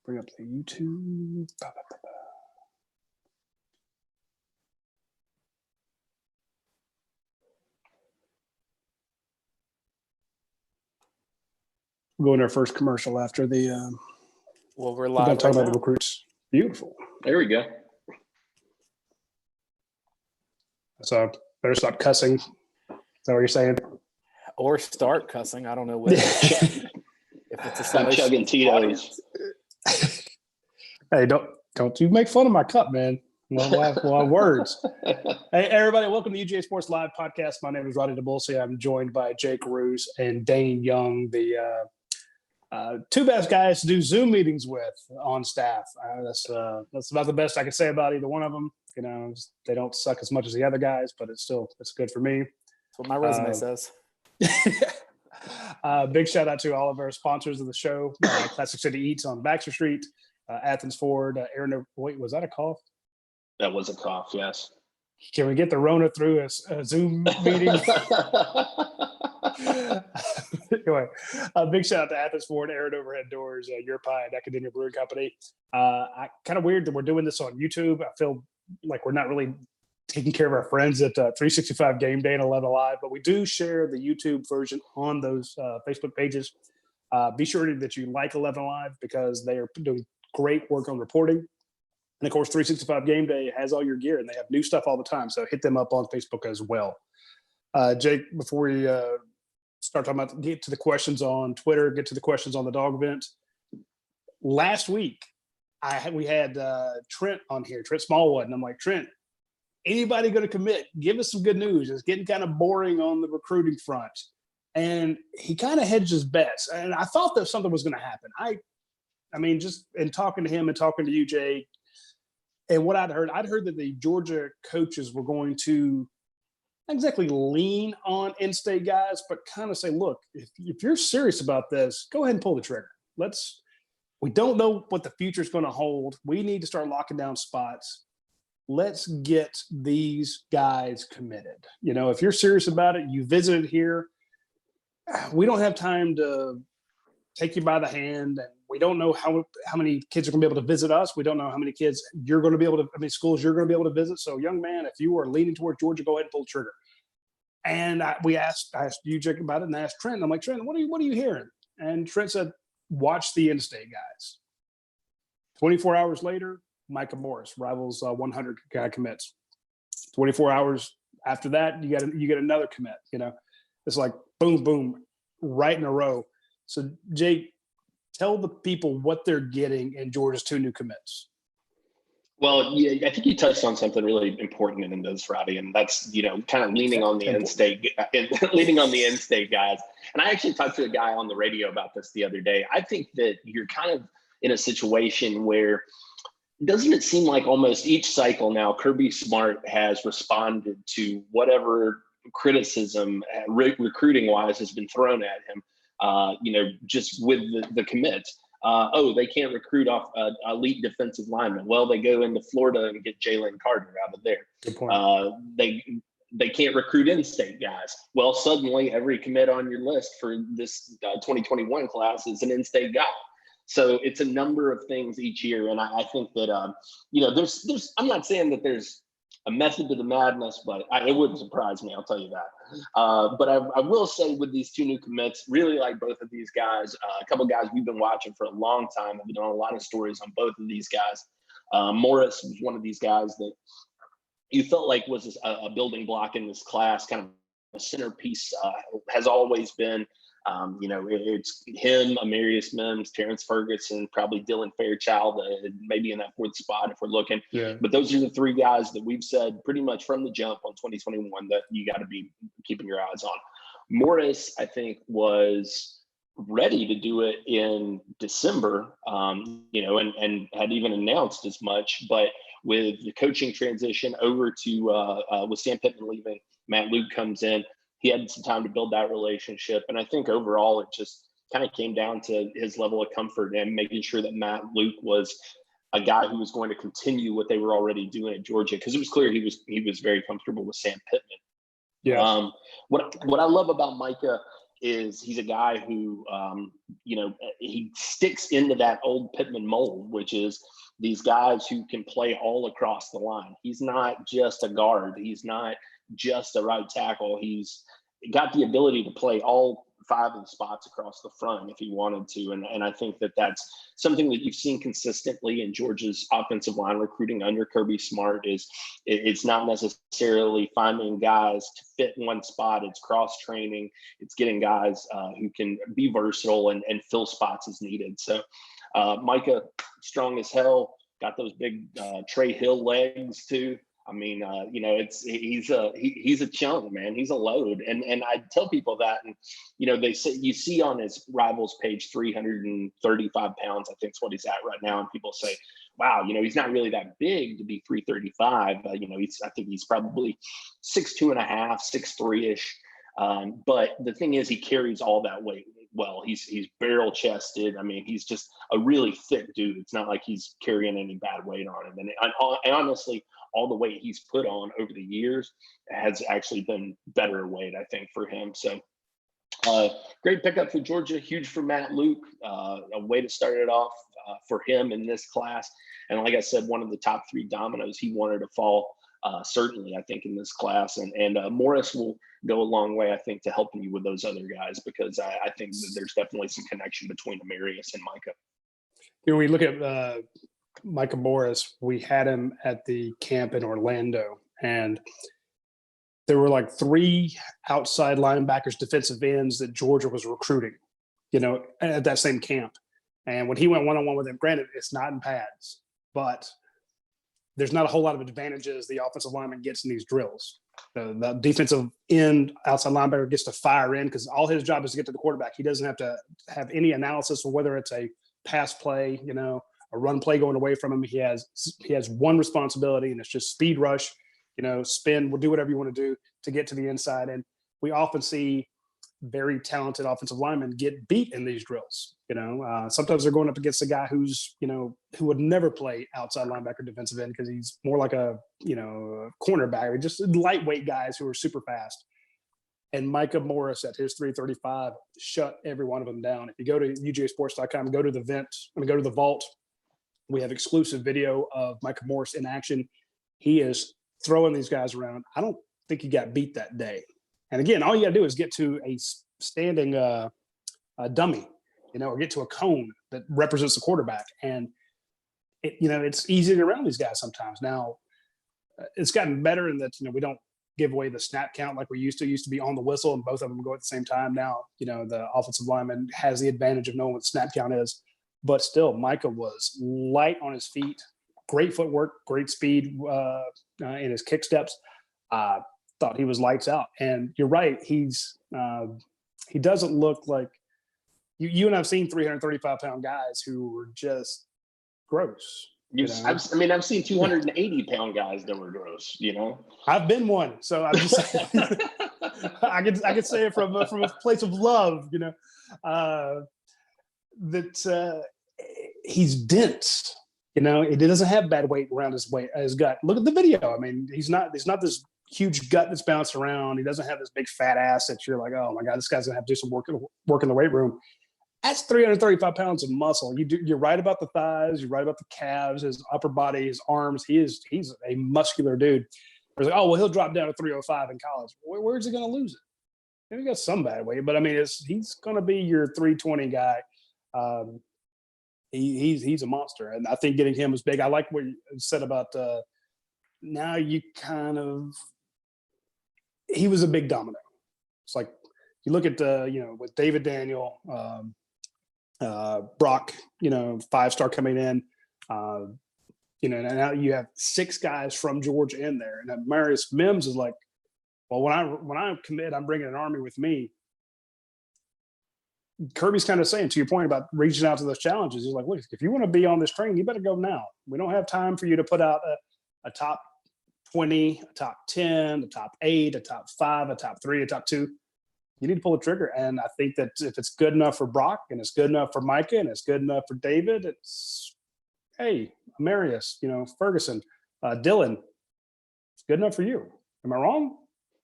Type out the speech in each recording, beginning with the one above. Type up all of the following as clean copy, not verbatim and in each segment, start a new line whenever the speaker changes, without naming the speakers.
bring up the YouTube. We'll go in our first commercial after the.
Well, we're live.
Talking about the recruits. Beautiful.
There we go.
So better stop cussing. Is that what you're saying?
Or start cussing. I don't know what. If it's a
chugging Tito's.
Hey, don't you make fun of my cup, man. We'll have words. Hey, everybody, welcome to UGA Sports Live Podcast. My name is Radi Nabulsi. I'm joined by Jake Roos and Dayne Young, the two best guys to do Zoom meetings with on staff. That's about the best I can say about either one of them. You know, they don't suck as much as the other guys, but it's good for me.
That's what my resume says.
Big shout out to all of our sponsors of the show. Classic City Eats on Baxter Street, Athens Ford, Aaron. Wait, was that a cough?
That was a cough, yes.
Can we get the Rona through a Zoom meeting? Anyway, big shout out to Athens Ford, Aaron Overhead Doors, Your Pie, and Academia Brewing Company. Kind of weird that we're doing this on YouTube. I feel like we're not really taking care of our friends at 365 Game Day and 11 Live, but we do share the YouTube version on those Facebook pages. Be sure that you like 11 Live because they are doing great work on reporting. And of course, 365 Game Day has all your gear and they have new stuff all the time. So hit them up on Facebook as well. Jake, before we start talking about, get to the questions on Twitter, get to the questions on the dog event. Last week, we had Trent on here, Trent Smallwood. And I'm like, Trent, anybody going to commit? Give us some good news. It's getting kind of boring on the recruiting front. And he kind of hedged his bets. And I thought that something was going to happen. I mean, just in talking to him and talking to you, Jay, and what I'd heard that the Georgia coaches were going to not exactly lean on in-state guys, but kind of say, look, if you're serious about this, go ahead and pull the trigger. We don't know what the future is going to hold. We need to start locking down spots. Let's get these guys committed. You know, if you're serious about it, you visited here. We don't have time to take you by the hand, and we don't know how many kids are going to be able to visit us. We don't know how many kids you're going to be able to, how many schools you're going to be able to visit. So, young man, if you are leaning towards Georgia, go ahead and pull the trigger. And I asked you, Jake, about it, and I asked Trent. I'm like, Trent, what are you hearing? And Trent said, watch the in-state guys. 24 hours later, Micah Morris, Rivals 100 guy commits. 24 hours after that, you get another commit. You know, it's like boom, boom, right in a row. So, Jake, tell the people what they're getting in Georgia's two new commits.
Well, yeah, I think you touched on something really important in this, Rowdy, and that's, you know, kind of leaning on the in-state guys. And I actually talked to a guy on the radio about this the other day. I think that you're kind of in a situation where, doesn't it seem like almost each cycle now, Kirby Smart has responded to whatever criticism recruiting-wise has been thrown at him, you know, just with the commits. They can't recruit off elite defensive linemen. Well, they go into Florida and get Jalen Carter out of there.
Good point.
They can't recruit in-state guys. Well, suddenly every commit on your list for this 2021 class is an in-state guy. So it's a number of things each year. And I think that, you know, there's I'm not saying that there's a method to the madness, but it wouldn't surprise me, I'll tell you that. But I will say with these two new commits, really like both of these guys. A couple of guys we've been watching for a long time. I've been doing a lot of stories on both of these guys. Morris was one of these guys that you felt like was a building block in this class, kind of a centerpiece, has always been. You know, it's him, ameria, Terrence Ferguson, probably Dylan Fairchild, maybe in that fourth spot if we're looking.
Yeah.
But those are the three guys that we've said pretty much from the jump on 2021 that you got to be keeping your eyes on. Morris, I think, was ready to do it in December, you know, and had even announced as much. But with the coaching transition over to with Sam Pittman leaving, Matt Luke comes in. He had some time to build that relationship. And I think overall, it just kind of came down to his level of comfort and making sure that Matt Luke was a guy who was going to continue what they were already doing at Georgia. Because it was clear he was very comfortable with Sam Pittman.
Yeah.
What I love about Micah, is he's a guy who, he sticks into that old Pittman mold, which is these guys who can play all across the line. He's not just a guard. He's not just a right tackle. He's got the ability to play all 5 of the spots across the front if he wanted to. And I think that that's something that you've seen consistently in Georgia's offensive line recruiting under Kirby Smart. Is it's not necessarily finding guys to fit one spot. It's cross training. It's getting guys who can be versatile and fill spots as needed. So Micah, strong as hell, got those big Trey Hill legs too. I mean, he's a chunk, man. He's a load, and I tell people that, and they say you see on his Rivals page 335 pounds. I think is what he's at right now, and people say, "Wow, he's not really that big to be 335." I think he's probably 6'2.5", 6'3" ish. But the thing is, he carries all that weight well. He's barrel chested. I mean, he's just a really thick dude. It's not like he's carrying any bad weight on him. And honestly, all the weight he's put on over the years has actually been better weight, I think, for him. So great pickup for Georgia. Huge for Matt Luke. A way to start it off for him in this class. And like I said, one of the top 3 dominoes he wanted to fall, certainly, I think, in this class. And Morris will go a long way, I think, to helping you with those other guys, because I think that there's definitely some connection between Amarius and Micah.
We look at Micah Morris. We had him at the camp in Orlando, and there were like 3 outside linebackers, defensive ends that Georgia was recruiting, at that same camp. And when he went one-on-one with him, granted, it's not in pads, but there's not a whole lot of advantages the offensive lineman gets in these drills. The defensive end, outside linebacker, gets to fire in because all his job is to get to the quarterback. He doesn't have to have any analysis of whether it's a pass play, a run play going away from him. He has one responsibility, and it's just speed rush, spin, we'll do whatever you want to do to get to the inside. And we often see very talented offensive linemen get beat in these drills. Sometimes they're going up against a guy who's, who would never play outside linebacker, defensive end, because he's more like a cornerback, just lightweight guys who are super fast. And Micah Morris at his 335 shut every one of them down. If you go to UGAsports.com, go to the vault, we have exclusive video of Micah Morris in action. He is throwing these guys around. I don't think he got beat that day. And again, all you got to do is get to a standing dummy, or get to a cone that represents the quarterback. And, it's easy to get around these guys sometimes. Now, it's gotten better in that, we don't give away the snap count like we used to. It used to be on the whistle and both of them go at the same time. Now, the offensive lineman has the advantage of knowing what the snap count is. But still, Micah was light on his feet, great footwork, great speed in his kick steps. Thought he was lights out. And you're right, he doesn't look like you and I've seen 335-pound guys who were just gross.
I've seen 280-pound guys that were gross.
I've been one, so I'm just I could say it from a place of love. That he's dense. He doesn't have bad weight around his gut. Look at the video. I mean, he's not this huge gut that's bouncing around. He doesn't have this big fat ass that you're like, oh my God, this guy's gonna have to do some work in the weight room. That's 335 pounds of muscle. You're right about the thighs. You're right about the calves, his upper body, his arms. He's a muscular dude. It's like, oh well, he'll drop down to 305 in college. Where's he gonna lose it? Maybe he got some bad weight, but I mean, he's gonna be your 320 guy. He's a monster, and I think getting him was big. I like what you said about now you kind of. He was a big domino. It's like you look at with David Daniel, Brock, 5-star coming in, and now you have 6 guys from Georgia in there, and Marius Mims is like, well, when I commit, I'm bringing an army with me. Kirby's kind of saying, to your point about reaching out to those challenges, he's like, look, if you want to be on this train, you better go now. We don't have time for you to put out a top 20, a top 10, a top 8, a top 5, a top 3, a top 2. You need to pull the trigger. And I think that if it's good enough for Brock and it's good enough for Micah and it's good enough for David, it's, hey, Amarius, Ferguson, Dylan, it's good enough for you. Am I wrong?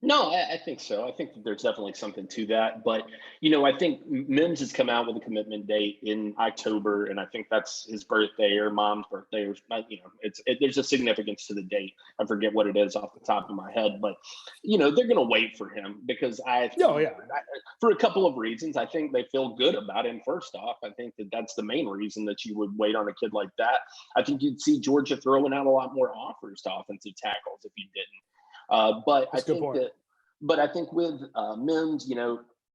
No, I think so. I think that there's definitely something to that. But, I think Mims has come out with a commitment date in October, and I think that's his birthday or mom's birthday, or, there's a significance to the date. I forget what it is off the top of my head, but, they're going to wait for him because for a couple of reasons. I think they feel good about him. First off, I think that that's the main reason that you would wait on a kid like that. I think you'd see Georgia throwing out a lot more offers to offensive tackles if you didn't. But I think with Mims,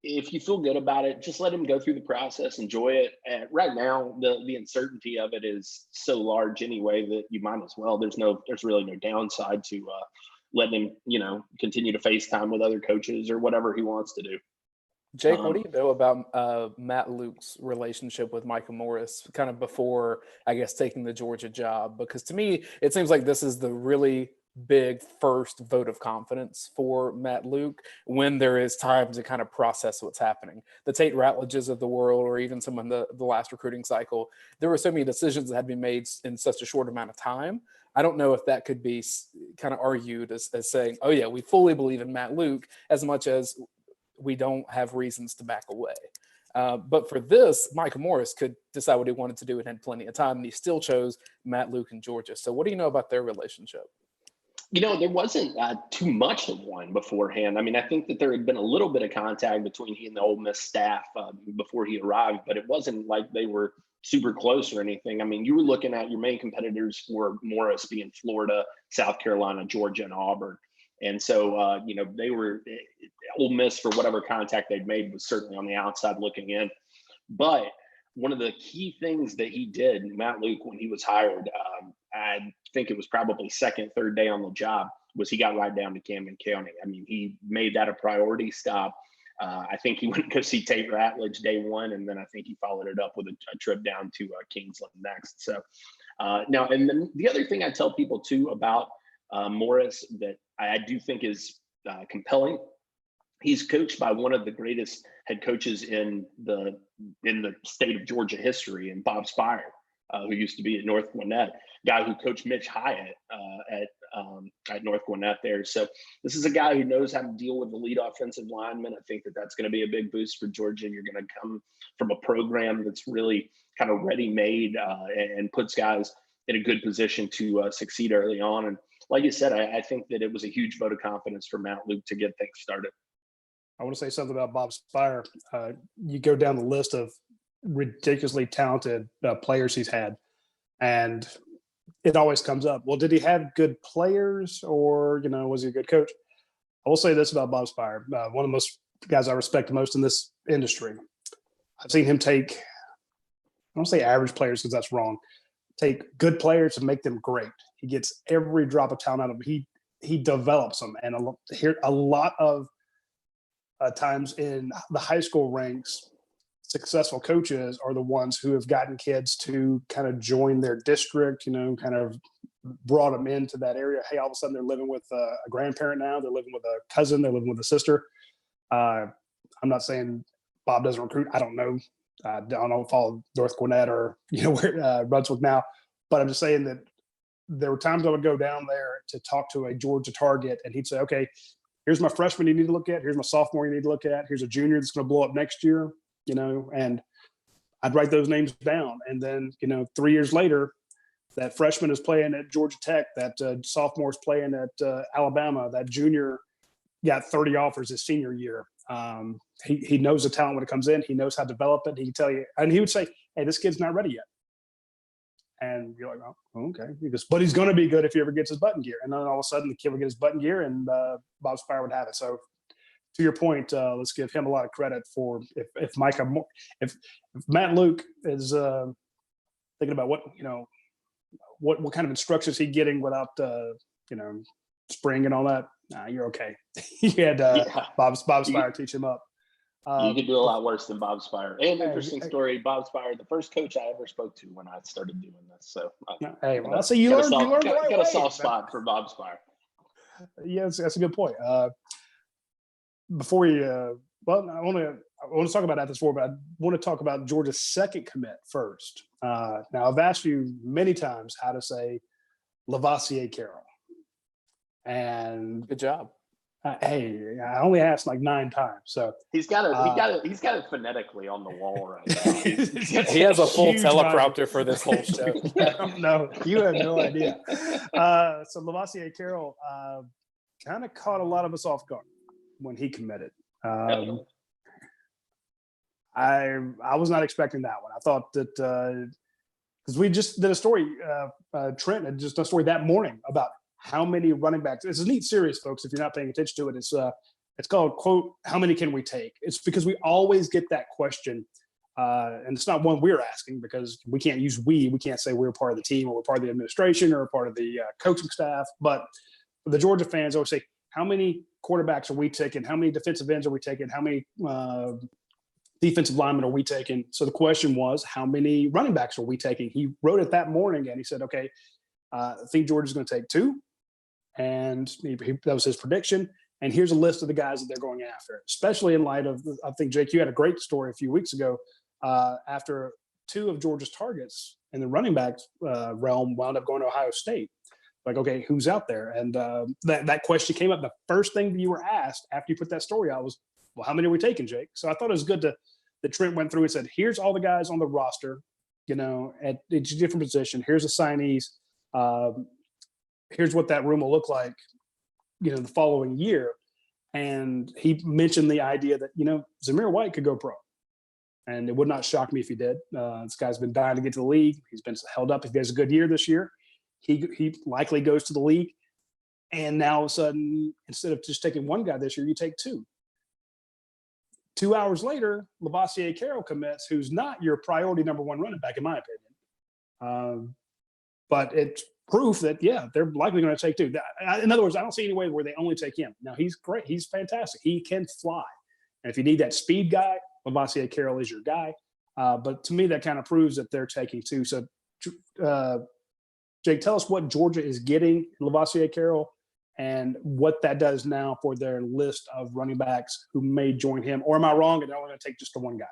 if you feel good about it, just let him go through the process, enjoy it. And right now, the uncertainty of it is so large anyway that you might as well. There's really no downside to letting him, continue to FaceTime with other coaches or whatever he wants to do.
Jake, what do you know about Matt Luke's relationship with Micah Morris kind of before, I guess, taking the Georgia job? Because to me, it seems like this is the really big first vote of confidence for Matt Luke when there is time to kind of process what's happening. The Tate Ratledges of the world, or even some in the last recruiting cycle, there were so many decisions that had been made in such a short amount of time. I don't know if that could be kind of argued as saying, oh yeah, we fully believe in Matt Luke, as much as we don't have reasons to back away. But for this, Micah Morris could decide what he wanted to do and had plenty of time, and he still chose Matt Luke in Georgia. So what do you know about their relationship?
There wasn't too much of one beforehand. I mean, I think that there had been a little bit of contact between he and the Ole Miss staff before he arrived, but it wasn't like they were super close or anything. I mean, you were looking at your main competitors for Morris being Florida, South Carolina, Georgia, and Auburn. And so, they were Ole Miss, for whatever contact they'd made, was certainly on the outside looking in. But one of the key things that he did, Matt Luke, when he was hired, I think it was probably second, third day on the job, was he got right down to Camden County. I mean, he made that a priority stop. I think he went to go see Tate Ratledge day one, and then I think he followed it up with a trip down to Kingsland next. So now, and then the other thing I tell people too about Morris that I do think is compelling. He's coached by one of the greatest head coaches in the state of Georgia history, and Bob Spire, who used to be at North Gwinnett, guy who coached Mitch Hyatt at North Gwinnett there. So this is a guy who knows how to deal with the lead offensive lineman. I think that that's going to be a big boost for Georgia. You're going to come from a program that's really kind of ready-made and puts guys in a good position to succeed early on. And like you said, I think that it was a huge vote of confidence for Matt Luke to get things started.
I want to say something about Bob Spire. You go down the list of ridiculously talented players he's had, and it always comes up. Well, did he have good players, or was he a good coach? I will say this about Bob Spire: one of the most guys I respect the most in this industry. I've seen him take, I don't say average players because that's wrong. Take good players and make them great. He gets every drop of talent out of them. He develops them, and a lot of times in the high school ranks, successful coaches are the ones who have gotten kids to kind of join their district, kind of brought them into that area. Hey, all of a sudden they're living with a grandparent now. They're living with a cousin. They're living with a sister. I'm not saying Bob doesn't recruit. I don't know. I don't follow North Gwinnett or, where Brunswick now. But I'm just saying that there were times I would go down there to talk to a Georgia target, and he'd say, okay, here's my freshman you need to look at. Here's my sophomore you need to look at. Here's a junior that's going to blow up next year, and I'd write those names down. And then, 3 years later, that freshman is playing at Georgia Tech, that sophomore is playing at Alabama, that junior got 30 offers his senior year. He knows the talent when it comes in. He knows how to develop it. He can tell you, and he would say, hey, this kid's not ready yet. And you're like, oh, okay. He goes, but he's going to be good if he ever gets his button gear. And then all of a sudden the kid would get his button gear, and Bob Spire would have it. So to your point, let's give him a lot of credit for if Matt Luke is thinking about what kind of instructions he's getting without spring and all that. You're okay. He had Bob Spire teach him up.
You could do a lot worse than Bob Spire. And interesting story, Bob Spire, the first coach I ever spoke to when I started doing this. So
I say you learned the right way.
Got a soft spot for Bob Spire.
Yeah, that's a good point. Before you, I want to talk about that before, but I want to talk about Georgia's second commit first. Now, I've asked you many times how to say Lavassier Carroll, and
Good job.
Hey, I only asked like 9 times, so
he's got it phonetically on the wall right now.
He has a full
Huge
teleprompter for this whole show.
No, you have no idea. So Lavoisier Carroll kind of caught a lot of us off guard when he committed. I was not expecting that one. I thought that because we just did a story, Trent had just done a story that morning about how many running backs. It's a neat series, folks. If you're not paying attention to it, it's called quote, "How many can we take?" It's because we always get that question, and it's not one we're asking because we can't use we can't say we're part of the team or we're part of the administration or part of the coaching staff. But the Georgia fans always say, "How many quarterbacks are we taking? How many defensive ends are we taking? How many defensive linemen are we taking?" So the question was, how many running backs are we taking? He wrote it that morning and he said, okay, I think Georgia's going to take 2. And that was his prediction. And here's a list of the guys that they're going after, especially in light of, I think, Jake, you had a great story a few weeks ago after 2 of Georgia's targets in the running backs realm wound up going to Ohio State. Like, okay, who's out there? And that question came up. The first thing that you were asked after you put that story out was, well, how many are we taking, Jake? So I thought it was good that Trent went through and said, here's all the guys on the roster, at each different position. Here's the signees. Here's what that room will look like, the following year. And he mentioned the idea that, Zamir White could go pro. And it would not shock me if he did. This guy's been dying to get to the league. He's been held up. If he has a good year this year, he likely goes to the league. And now all of a sudden, instead of just taking 1 guy this year, you take 2. 2 hours later, Lavoisier Carroll commits, who's not your priority number 1 running back, in my opinion. But it's proof that, they're likely going to take 2. In other words, I don't see any way where they only take him. Now, he's great. He's fantastic. He can fly. And if you need that speed guy, Lavoisier Carroll is your guy. But to me, that kind of proves that they're taking 2. So, Jake, tell us what Georgia is getting Lavoisier Carroll and what that does now for their list of running backs who may join him. Or am I wrong and they're only going to take just the 1 guy?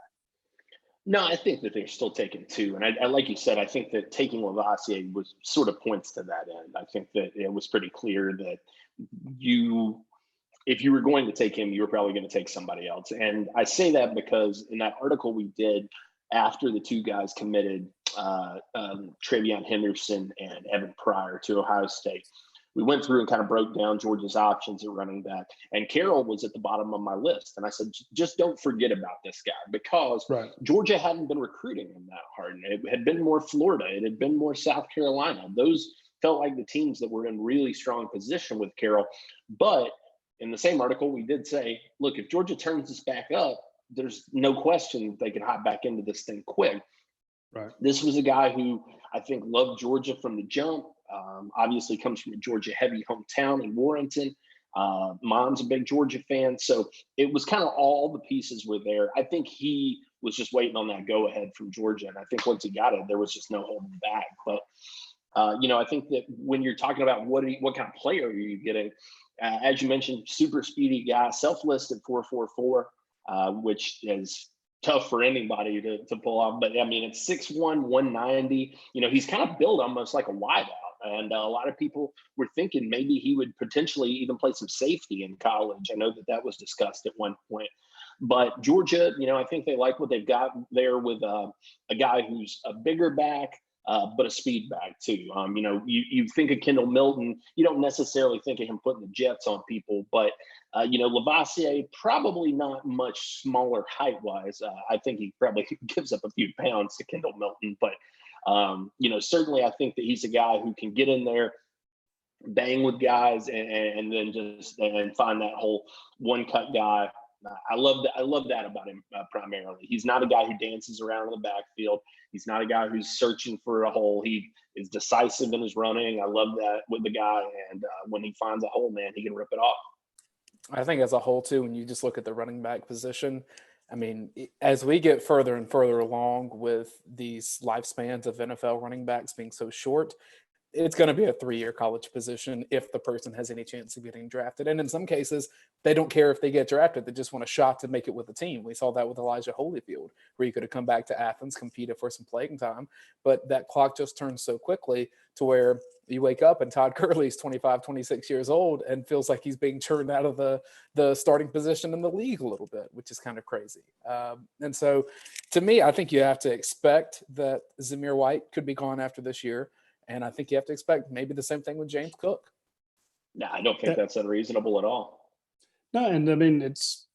No, I think that they're still taking 2. And I like you said, I think that taking Lavoisier was sort of points to that end. I think that it was pretty clear that if you were going to take him, you were probably going to take somebody else. And I say that because in that article we did after the 2 guys committed, Travion Henderson and Evan Pryor to Ohio State, we went through and kind of broke down Georgia's options at running back. And Carroll was at the bottom of my list. And I said, just don't forget about this guy because Georgia hadn't been recruiting him that hard. And it had been more Florida. It had been more South Carolina. Those felt like the teams that were in really strong position with Carroll. But in the same article, we did say, look, if Georgia turns this back up, there's no question they could hop back into this thing quick.
Right.
This was a guy who I think loved Georgia from the jump. Obviously comes from a Georgia heavy hometown in Warrenton. Mom's a big Georgia fan. So it was kind of all the pieces were there. I think he was just waiting on that go ahead from Georgia. And I think once he got it, there was just no holding back. But, I think that when you're talking about what kind of player are you getting, as you mentioned, super speedy guy, self-listed 4.44, which is tough for anybody to pull off. But I mean, it's 6'1", 190. He's kind of built almost like a wideout. And a lot of people were thinking maybe he would potentially even play some safety in college. I know that was discussed at one point. But Georgia, I think they like what they've got there with a guy who's a bigger back, but a speed back too. You think of Kendall Milton, you don't necessarily think of him putting the jets on people, but Lavoisier probably not much smaller height-wise. I think he probably gives up a few pounds to Kendall Milton, but certainly I think that he's a guy who can get in there, bang with guys, and then just find that whole one-cut guy. I love that about him primarily. He's not a guy who dances around in the backfield. He's not a guy who's searching for a hole. He is decisive in his running. I love that with the guy. And when he finds a hole, man, he can rip it off.
I think as a whole, too, when you just look at the running back position, I mean, as we get further and further along with these lifespans of NFL running backs being so short, it's going to be a 3-year college position if the person has any chance of getting drafted. And in some cases, they don't care if they get drafted. They just want a shot to make it with the team. We saw that with Elijah Holyfield, where he could have come back to Athens, competed for some playing time. But that clock just turns so quickly to where You wake up and Todd Gurley's 25, 26 years old and feels like he's being churned out of the starting position in the league a little bit, which is kind of crazy. And so to me, I think you have to expect that Zamir White could be gone after this year. And I think you have to expect maybe the same thing with James Cook.
No, I don't think that's unreasonable at all.
No, and I mean, it's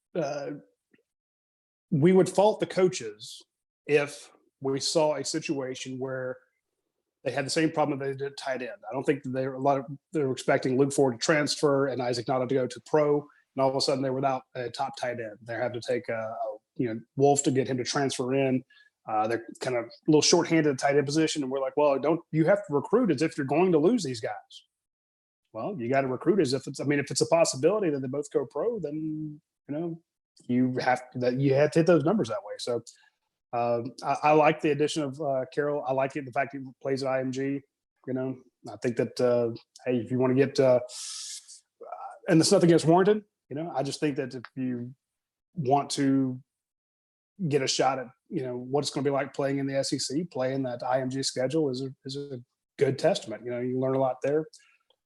we would fault the coaches if we saw a situation where they had the same problem that they did at tight end. I don't think that they were expecting Luke Ford to transfer and Isaac Nada to go to pro, and all of a sudden they're without a top tight end. They have to take Wolf to get him to transfer in. They're kind of a little shorthanded at tight end position, and we're like, well, you have to recruit as if you're going to lose these guys. Well, you got to recruit as if it's a possibility that they both go pro, then you have to hit those numbers that way. So I like the addition of Carroll. I like the fact he plays at IMG. I think that hey, if you want to get and it's nothing against Warrington, I just think that if you want to get a shot at what it's going to be like playing in the SEC, playing that IMG schedule is a good testament. You learn a lot there.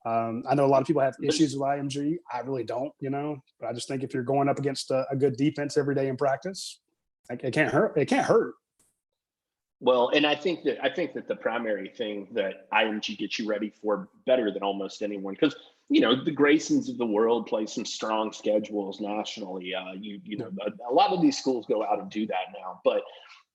I know a lot of people have issues with IMG. I really don't, but I just think if you're going up against a good defense every day in practice, it can't hurt. It can't hurt.
Well, and I think that the primary thing that IMG gets you ready for better than almost anyone, because the Graysons of the world play some strong schedules nationally. A lot of these schools go out and do that now. But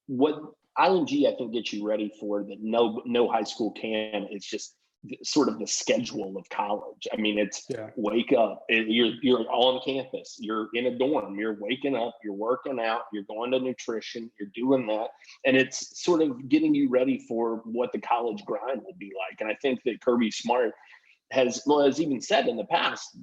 what IMG I think gets you ready for that no high school can is just sort of the schedule of college. I mean, it's wake up, you're on campus, you're in a dorm, you're waking up, you're working out, you're going to nutrition, you're doing that. And it's sort of getting you ready for what the college grind will be like. And I think that Kirby Smart has even said in the past,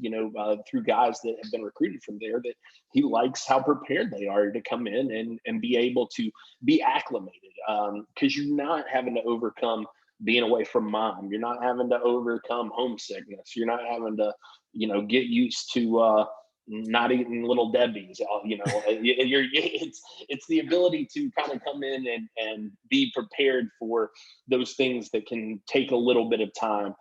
through guys that have been recruited from there, that he likes how prepared they are to come in and be able to be acclimated. Because you're not having to overcome being away from mom. You're not having to overcome homesickness. You're not having to, get used to not eating Little Debbie's. It's the ability to kind of come in and be prepared for those things that can take a little bit of time.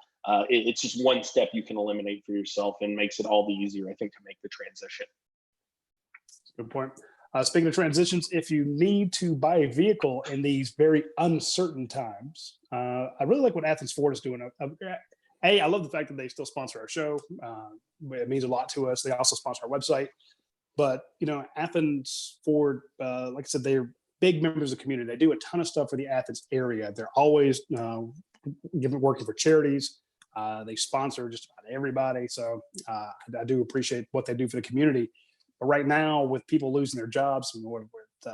It's just one step you can eliminate for yourself and makes it all the easier, I think, to make the transition.
Good point. Speaking of transitions, if you need to buy a vehicle in these very uncertain times, I really like what Athens Ford is doing. I love the fact that they still sponsor our show. It means a lot to us. They also sponsor our website. But, Athens Ford, like I said, they're big members of the community. They do a ton of stuff for the Athens area. They're always working for charities. They sponsor just about everybody. So I do appreciate what they do for the community. But right now, with people losing their jobs, we're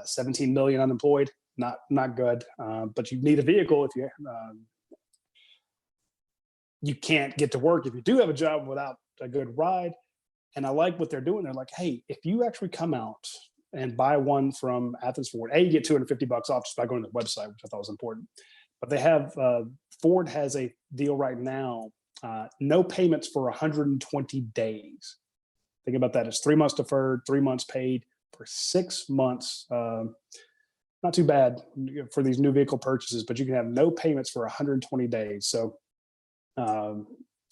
17 million unemployed, not good. But you need a vehicle if you can't get to work if you do have a job without a good ride. And I like what they're doing. They're like, hey, if you actually come out and buy one from Athens Ford, you get $250 off just by going to the website, which I thought was important. But they have Ford has a deal right now, no payments for 120 days. Think about that. It's 3 months deferred, 3 months paid for 6 months. Not too bad for these new vehicle purchases, but you can have no payments for 120 days. So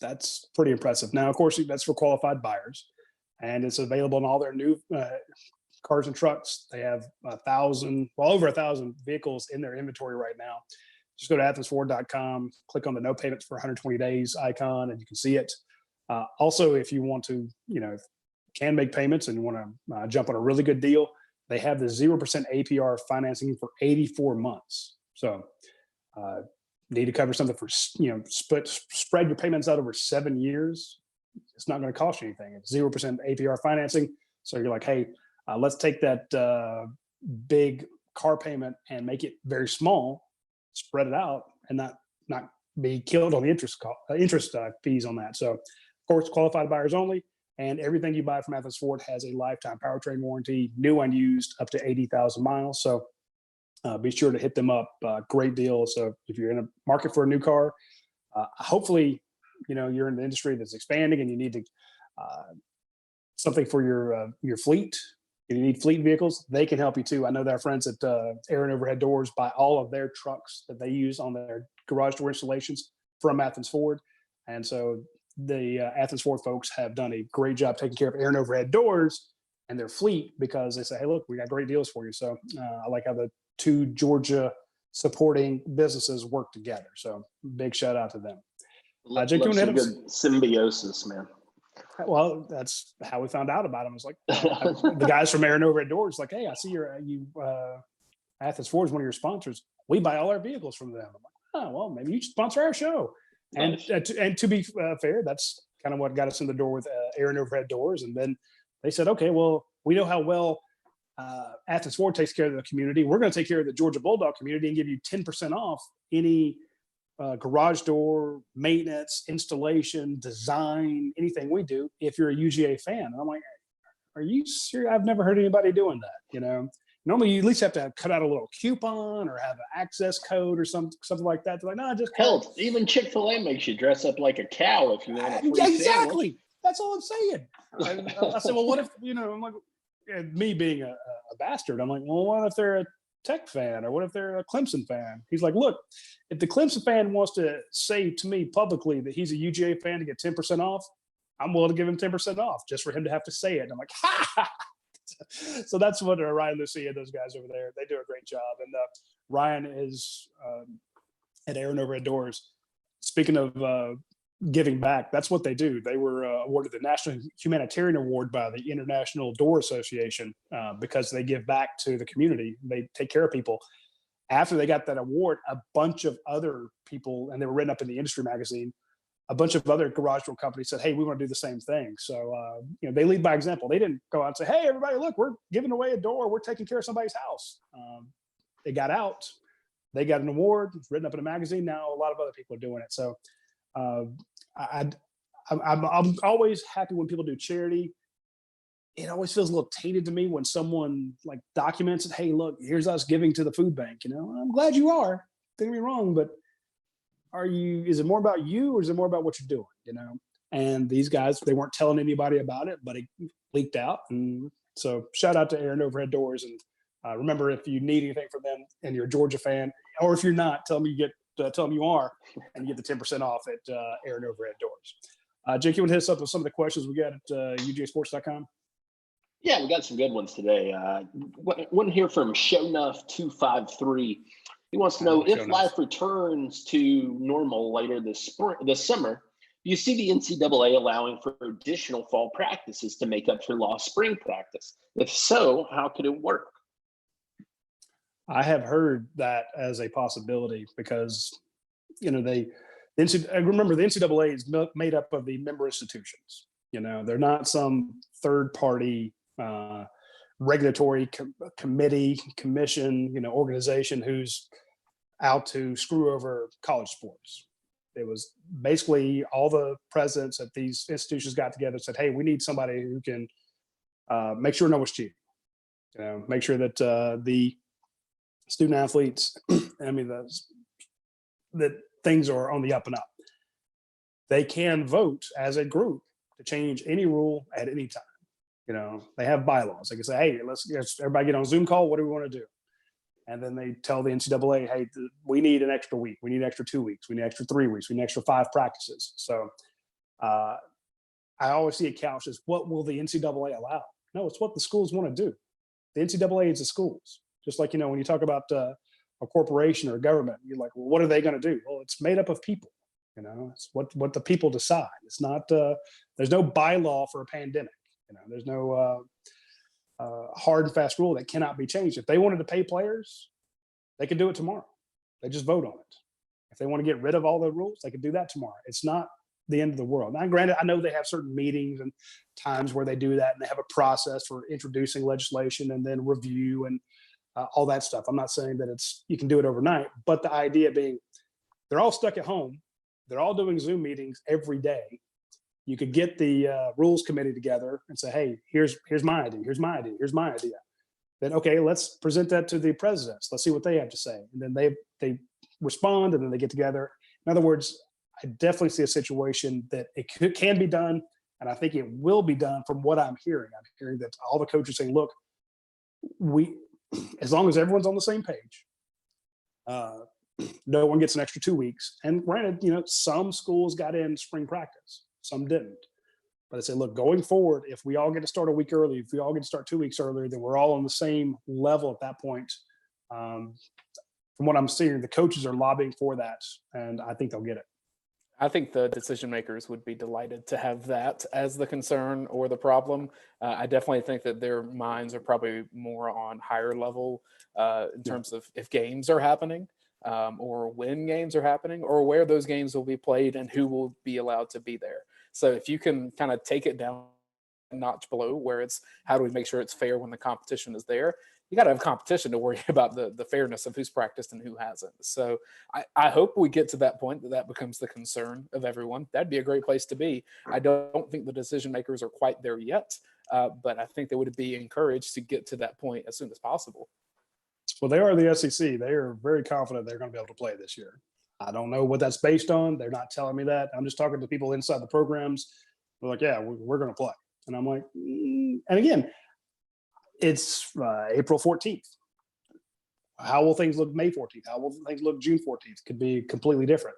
that's pretty impressive. Now, of course, that's for qualified buyers, and it's available in all their new cars and trucks. They have over 1,000 vehicles in their inventory right now. Just go to athensford.com, click on the no payments for 120 days icon, and you can see it. Also, if you want to, can make payments and you want to jump on a really good deal, they have the 0% APR financing for 84 months. So need to cover something for, spread your payments out over 7 years. It's not going to cost you anything. It's 0% APR financing. So you're like, hey, let's take that big car payment and make it very small, spread it out, and not be killed on the interest fees on that. So, of course, qualified buyers only. And everything you buy from Athens Ford has a lifetime powertrain warranty, new and used, up to 80,000 miles. So be sure to hit them up. Great deal. So if you're in a market for a new car, hopefully, you're in an industry that's expanding and you need something for your fleet. If you need fleet vehicles, they can help you too. I know that our friends at Aaron Overhead Doors buy all of their trucks that they use on their garage door installations from Athens Ford. And so the Athens Ford folks have done a great job taking care of air and overhead doors and their fleet, because they say, hey, look, we got great deals for you. So I like how the two Georgia supporting businesses work together. So big shout out to them.
Love some good symbiosis, man.
Well, that's how we found out about them. It's like the guys from Air and Overhead Doors, like, hey, I see Athens Ford is one of your sponsors. We buy all our vehicles from them. I'm like, oh, well, maybe you should sponsor our show. Nice. And to be fair, that's kind of what got us in the door with Air and Overhead Doors. And then they said, okay, well, we know how well Athens Ford takes care of the community. We're going to take care of the Georgia Bulldog community and give you 10% off any garage door maintenance, installation, design, anything we do if you're a UGA fan. And I'm like, are you serious? I've never heard anybody doing that. Normally you at least have to cut out a little coupon or have an access code or something like that. They're like, no, just
hell, even Chick-fil-A makes you dress up like a cow if you want a free
exactly
sandwich.
That's all I'm saying. I said, well, what if I'm like, me being a bastard, I'm like, well, what if they're a Tech fan, or what if they're a Clemson fan? He's like, look, if the Clemson fan wants to say to me publicly that he's a UGA fan to get 10% off, I'm willing to give him 10% off just for him to have to say it. And I'm like, ha! So that's what Ryan, Lucy, and those guys over there, they do a great job. And Ryan is at Air and Overhead Doors. Speaking of giving back, that's what they do. They were awarded the National Humanitarian Award by the International Door Association because they give back to the community. They take care of people. After they got that award, a bunch of other people, and they were written up in the industry magazine, a bunch of other garage door companies said, hey, we want to do the same thing. So, they lead by example. They didn't go out and say, hey, everybody, look, we're giving away a door. We're taking care of somebody's house. They got out. They got an award. It's written up in a magazine. Now a lot of other people are doing it. So I'm always happy when people do charity. It always feels a little tainted to me when someone like documents it. Hey, look, here's us giving to the food bank. I'm glad you are. Don't get me wrong, but is it more about you or is it more about what you're doing? And these guys, they weren't telling anybody about it, but it leaked out. And so shout out to Air and Overhead Doors. And remember, if you need anything from them and you're a Georgia fan, or if you're not, tell them you are, and you get the 10% off at Air and Overhead Doors. Jake, you want to hit us up with some of the questions we got at UGAsports.com?
Yeah, we got some good ones today. One here from Shownuff253. He wants to know if life returns to normal later this summer, do you see the NCAA allowing for additional fall practices to make up for lost spring practice? If so, how could it work?
I have heard that as a possibility because, remember the NCAA is made up of the member institutions. They're not some third party regulatory committee, commission, organization who's out to screw over college sports. It was basically all the presidents at these institutions got together and said, hey, we need somebody who can make sure no one's cheating. Make sure that the student athletes, that things are on the up and up. They can vote as a group to change any rule at any time. They have bylaws. They can say, hey, let's everybody get on a Zoom call. What do we want to do? And then they tell the NCAA, hey, we need an extra week. We need an extra 2 weeks. We need an extra 3 weeks. We need an extra 5 practices. So I always see it couched as, what will the NCAA allow? No, it's what the schools want to do. The NCAA is the schools. Just like, when you talk about a corporation or a government, you're like, well, what are they going to do? Well, it's made up of people. It's what the people decide. It's not, there's no bylaw for a pandemic. There's no hard and fast rule that cannot be changed. If they wanted to pay players, they could do it tomorrow. They just vote on it. If they want to get rid of all the rules, they could do that tomorrow. It's not the end of the world. Now, granted, I know they have certain meetings and times where they do that, and they have a process for introducing legislation and then review and all that stuff. I'm not saying that you can do it overnight, but the idea being they're all stuck at home. They're all doing Zoom meetings every day. You could get the rules committee together and say, hey, here's my idea. Here's my idea. Here's my idea. Then, okay, let's present that to the presidents. Let's see what they have to say. And then they respond, and then they get together. In other words, I definitely see a situation that it can be done. And I think it will be done from what I'm hearing. I'm hearing that all the coaches saying, look, as long as everyone's on the same page, no one gets an extra 2 weeks. And granted, some schools got in spring practice, some didn't. But I said, look, going forward, if we all get to start a week early, if we all get to start 2 weeks earlier, then we're all on the same level at that point. From what I'm seeing, the coaches are lobbying for that, and I think they'll get it.
I think the decision makers would be delighted to have that as the concern or the problem. I definitely think that their minds are probably more on higher level in terms of if games are happening or when games are happening or where those games will be played and who will be allowed to be there. So if you can kind of take it down a notch below where it's how do we make sure it's fair when the competition is there, you got to have competition to worry about the fairness of who's practiced and who hasn't. So I hope we get to that point that becomes the concern of everyone. That'd be a great place to be. I don't think the decision makers are quite there yet, but I think they would be encouraged to get to that point as soon as possible.
Well, they are the SEC. They are very confident they're going to be able to play this year. I don't know what that's based on. They're not telling me that. I'm just talking to people inside the programs. They're like, yeah, we're going to play. And I'm like, And again, it's April 14th. How will things look May 14th? How will things look June 14th? Could be completely different.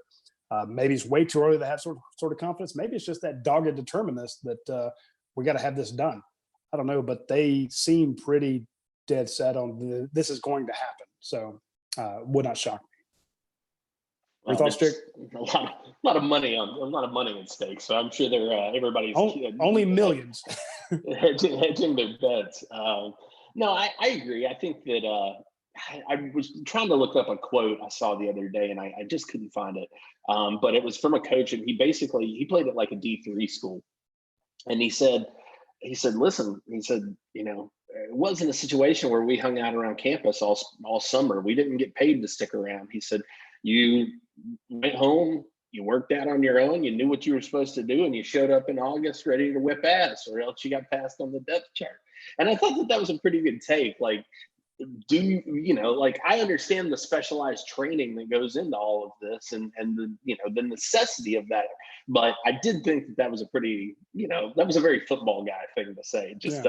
Maybe it's way too early to have sort of confidence. Maybe it's just that dogged determinedness that we got to have this done. I don't know, but they seem pretty dead set on this is going to happen. So would not shock me. Your thoughts, Jake?
A lot of money at stake. So I'm sure everybody's
only millions
hedging their bets. No, I agree. I think that I was trying to look up a quote I saw the other day, and I just couldn't find it. But it was from a coach, and he played at like a D3 school, and he said, listen, it wasn't a situation where we hung out around campus all summer. We didn't get paid to stick around. He said, you went home, you worked out on your own, you knew what you were supposed to do, and you showed up in August ready to whip ass, or else you got passed on the depth chart. And I thought that was a pretty good take. Like, I understand the specialized training that goes into all of this and the necessity of that. But I did think that was a pretty, that was a very football guy thing to say. Just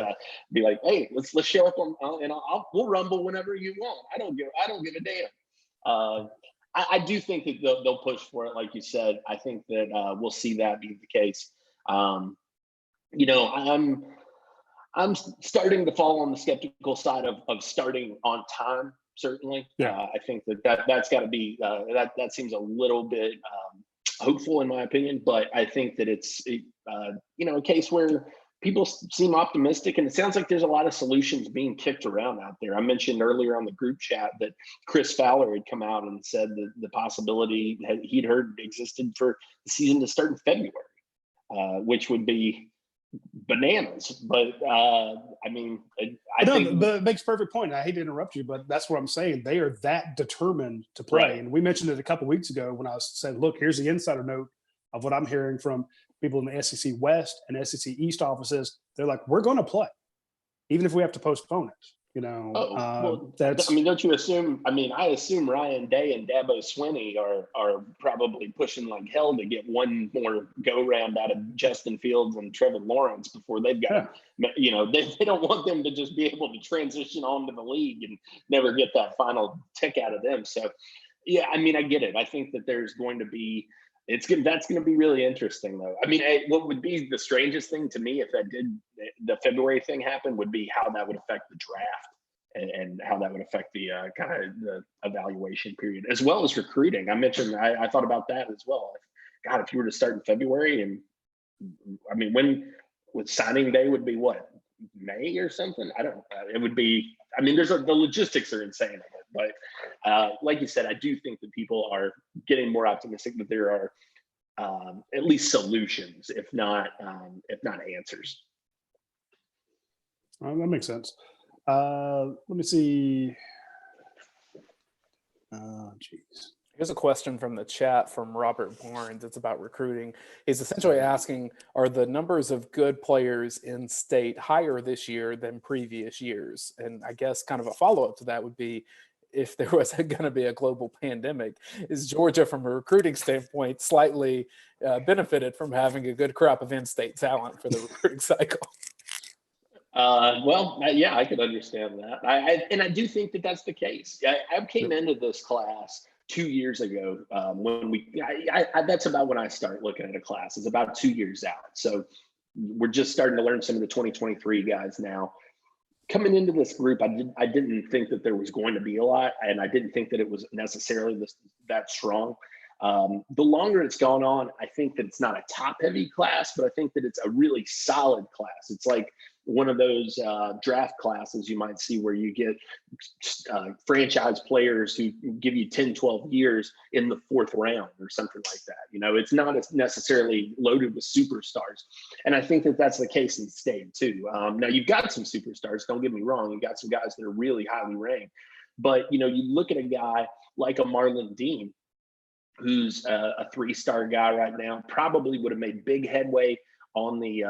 be like, hey, let's show up and we'll rumble whenever you want. I don't give a damn. I do think that they'll push for it, like you said. I think that we'll see that be the case. I'm starting to fall on the skeptical side of starting on time. Certainly, I think that's got to be that seems a little bit hopeful in my opinion. But I think that it's a case where people seem optimistic, and it sounds like there's a lot of solutions being kicked around out there. I mentioned earlier on the group chat that Chris Fowler had come out and said that the possibility he'd heard existed for the season to start in February, which would be bananas. But I think
but it makes perfect point. I hate to interrupt you, but that's what I'm saying. They are that determined to play. Right. And we mentioned it a couple of weeks ago when I said, look, here's the insider note of what I'm hearing from people in the SEC West and SEC East offices. They're like, we're going to play, even if we have to postpone it.
Don't you assume? I assume Ryan Day and Dabo Swinney are probably pushing like hell to get one more go round out of Justin Fields and Trevor Lawrence before they've got. They don't want them to just be able to transition on to the league and never get that final tick out of them. So, I get it. I think that there's going to be. That's going to be really interesting, though. What would be the strangest thing to me if the February thing happen would be how that would affect the draft and how that would affect the kind of the evaluation period as well as recruiting. I thought about that as well. If you were to start in February, and when with signing day would be what, May or something? I don't know. It would be. The logistics are insane of it, but like you said, I do think that people are getting more optimistic that there are at least solutions, if not answers.
That makes sense. Let me see.
Here's a question from the chat from Robert Barnes. It's about recruiting. He's essentially asking, are the numbers of good players in state higher this year than previous years? And I guess kind of a follow-up to that would be, if there was going to be a global pandemic, is Georgia, from a recruiting standpoint, slightly benefited from having a good crop of in-state talent for the recruiting cycle?
I could understand that. I do think that that's the case. I came into this class 2 years ago, when that's about when I start looking at a class. It's about 2 years out. So we're just starting to learn some of the 2023 guys now. Coming into this group, I didn't think that there was going to be a lot, and I didn't think that it was necessarily that strong. The longer it's gone on, I think that it's not a top-heavy class, but I think that it's a really solid class. It's like one of those draft classes you might see where you get franchise players who give you 10, 12 years in the 4th round or something like that. You know, it's not necessarily loaded with superstars. And I think that that's the case in state too. Now you've got some superstars, don't get me wrong. You've got some guys that are really highly ranked, but you know, you look at a guy like a Marlon Dean, who's a 3-star guy right now, probably would have made big headway on the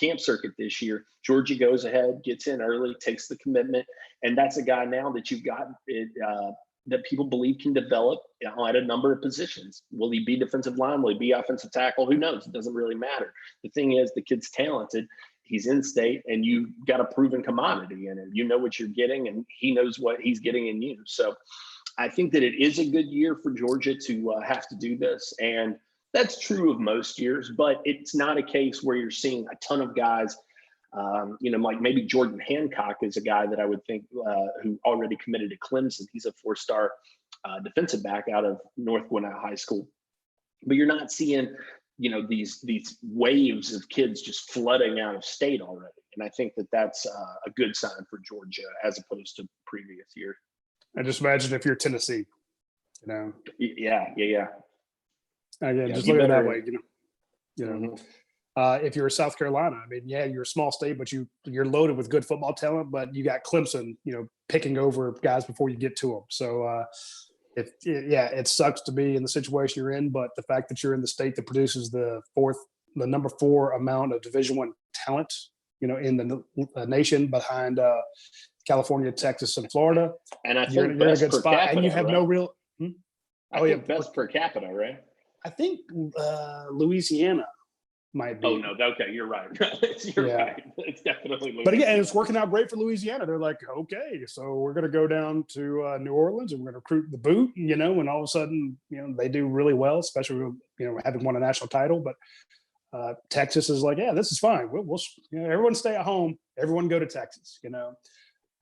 camp circuit this year. Georgia goes ahead, gets in early, takes the commitment, and that's a guy now that you've got that people believe can develop at a number of positions. Will he be defensive line? Will he be offensive tackle? Who knows? It doesn't really matter. The thing is, the kid's talented. He's in state, and you've got a proven commodity in it. You know what you're getting, and he knows what he's getting in you. So I think that it is a good year for Georgia to have to do this. And that's true of most years, but it's not a case where you're seeing a ton of guys, you know, like maybe Jordan Hancock is a guy that I would think who already committed to Clemson. He's a 4-star defensive back out of North Gwinnett High School. But you're not seeing, you know, these waves of kids just flooding out of state already. And I think that that's a good sign for Georgia as opposed to previous years.
I just imagine if you're Tennessee, you know.
Yeah.
Again, just look at it that way, you know. If you're South Carolina, I mean, yeah, you're a small state, but you're loaded with good football talent, but you got Clemson, you know, picking over guys before you get to them. So it sucks to be in the situation you're in, but the fact that you're in the state that produces the number 4 amount of Division I talent, you know, in the nation behind California, Texas, and Florida,
and I think
you're in a good spot,
capita,
and you have no real.
Best per capita, right?
I think Louisiana might be.
Oh no, okay, you're right. You're right. It's definitely Louisiana.
But again, it's working out great for Louisiana. They're like, okay, so we're going to go down to New Orleans and we're going to recruit the boot, you know, and all of a sudden, you know, they do really well, especially, you know, having won a national title. But Texas is like, yeah, this is fine. We'll you know, everyone stay at home. Everyone go to Texas, you know.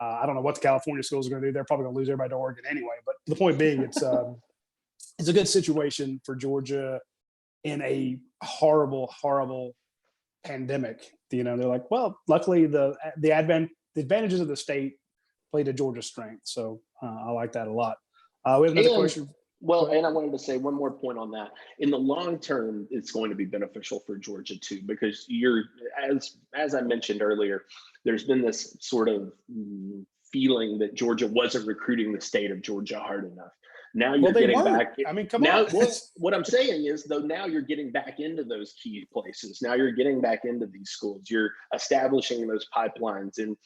I don't know what the California schools are going to do. They're probably going to lose everybody to Oregon anyway. But the point being, it's a good situation for Georgia in a horrible, horrible pandemic. You know, they're like, well, luckily the advantages of the state play to Georgia's strength. So I like that a lot. We have another question.
Well, and I wanted to say one more point on that. In the long term, it's going to be beneficial for Georgia too, because as I mentioned earlier, there's been this sort of feeling that Georgia wasn't recruiting the state of Georgia hard enough. Now you're getting back.
I mean, come on.
What I'm saying is, though, now you're getting back into those key places. Now you're getting back into these schools. You're establishing those pipelines. And,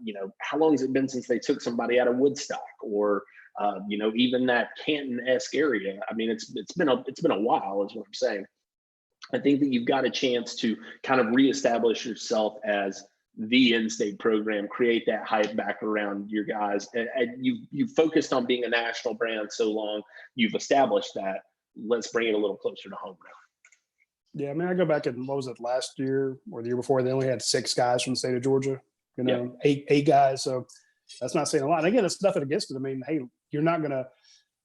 you know, how long has it been since they took somebody out of Woodstock or, you know, even that Canton-esque area? I mean, it's been a while, is what I'm saying. I think that you've got a chance to kind of reestablish yourself as the in-state program, create that hype back around your guys. And you've focused on being a national brand so long, you've established that. Let's bring it a little closer to home now.
Yeah, I mean, I go back and what was it, last year or the year before, they only had 6 guys from the state of Georgia, you know, eight guys. So that's not saying a lot. And again, it's nothing against it. I mean, hey, you're not going to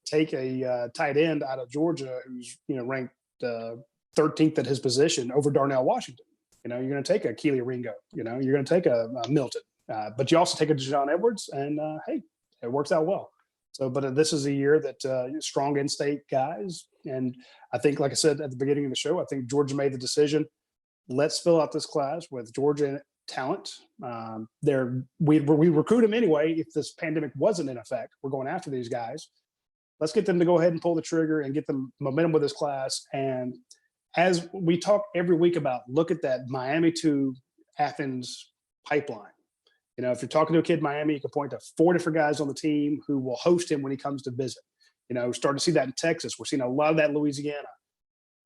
take a tight end out of Georgia who's, you know, ranked 13th at his position over Darnell Washington. You know, you're going to take a Keely Ringo, you know, you're going to take a Milton, but you also take a Dejon Edwards, and hey, it works out well. So, but this is a year that strong in-state guys. And I think, like I said at the beginning of the show, I think Georgia made the decision, let's fill out this class with Georgia talent. We recruit them anyway. If this pandemic wasn't in effect, we're going after these guys. Let's get them to go ahead and pull the trigger and get them momentum with this class. And as we talk every week about, look at that Miami to Athens pipeline. You know, if you're talking to a kid in Miami, you can point to 4 different guys on the team who will host him when he comes to visit. You know, starting to see that in Texas. We're seeing a lot of that in Louisiana.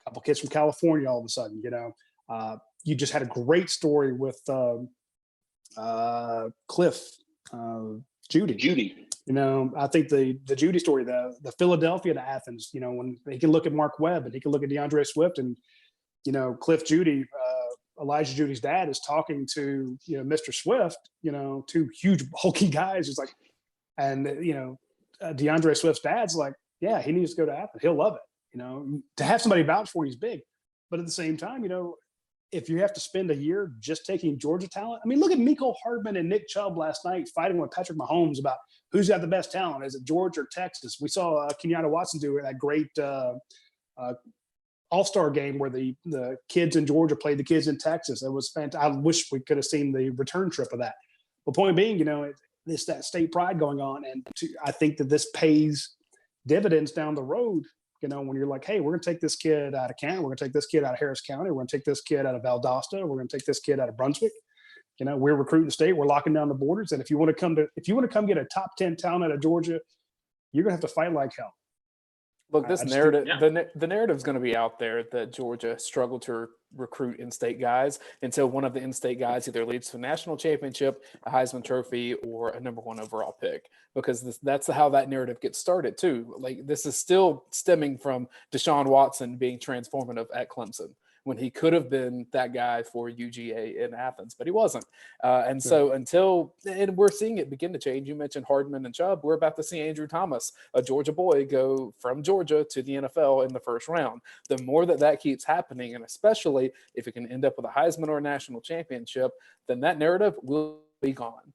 A couple kids from California all of a sudden, you know. You just had a great story with Cliff, Judy. I think the Judy story, the Philadelphia to Athens, when he can look at Mark Webb and he can look at DeAndre Swift and, Cliff Judy, Elijah Judy's dad is talking to, Mr. Swift, two huge bulky guys. It's like, and, DeAndre Swift's dad's like, yeah, he needs to go to Athens. He'll love it. To have somebody vouch for he's big. But at the same time, if you have to spend a year just taking Georgia talent, I mean, look at Mecole Hardman and Nick Chubb last night fighting with Patrick Mahomes about who's got the best talent. Is it Georgia or Texas? We saw Kenyatta Watson do that great all-star game where the kids in Georgia played the kids in Texas. It was fantastic. I wish we could have seen the return trip of that. But point being, it's that state pride going on. And I think that this pays dividends down the road. When you're like, hey, we're going to take this kid out of Canton, we're going to take this kid out of Harris County, we're going to take this kid out of Valdosta, we're going to take this kid out of Brunswick. We're recruiting the state, we're locking down the borders, and if you want to come get a top 10 talent out of Georgia, you're going to have to fight like hell.
Look, this narrative, the narrative's going to be out there that Georgia struggled to recruit in-state guys until one of the in-state guys either leads to a national championship, a Heisman Trophy, or a number 1 overall pick. Because that's how that narrative gets started too. Like, this is still stemming from Deshaun Watson being transformative at Clemson when he could have been that guy for UGA in Athens, but he wasn't. So and we're seeing it begin to change. You mentioned Hardman and Chubb. We're about to see Andrew Thomas, a Georgia boy, go from Georgia to the NFL in the first round. The more that keeps happening, and especially if it can end up with a Heisman or a national championship, then that narrative will be gone.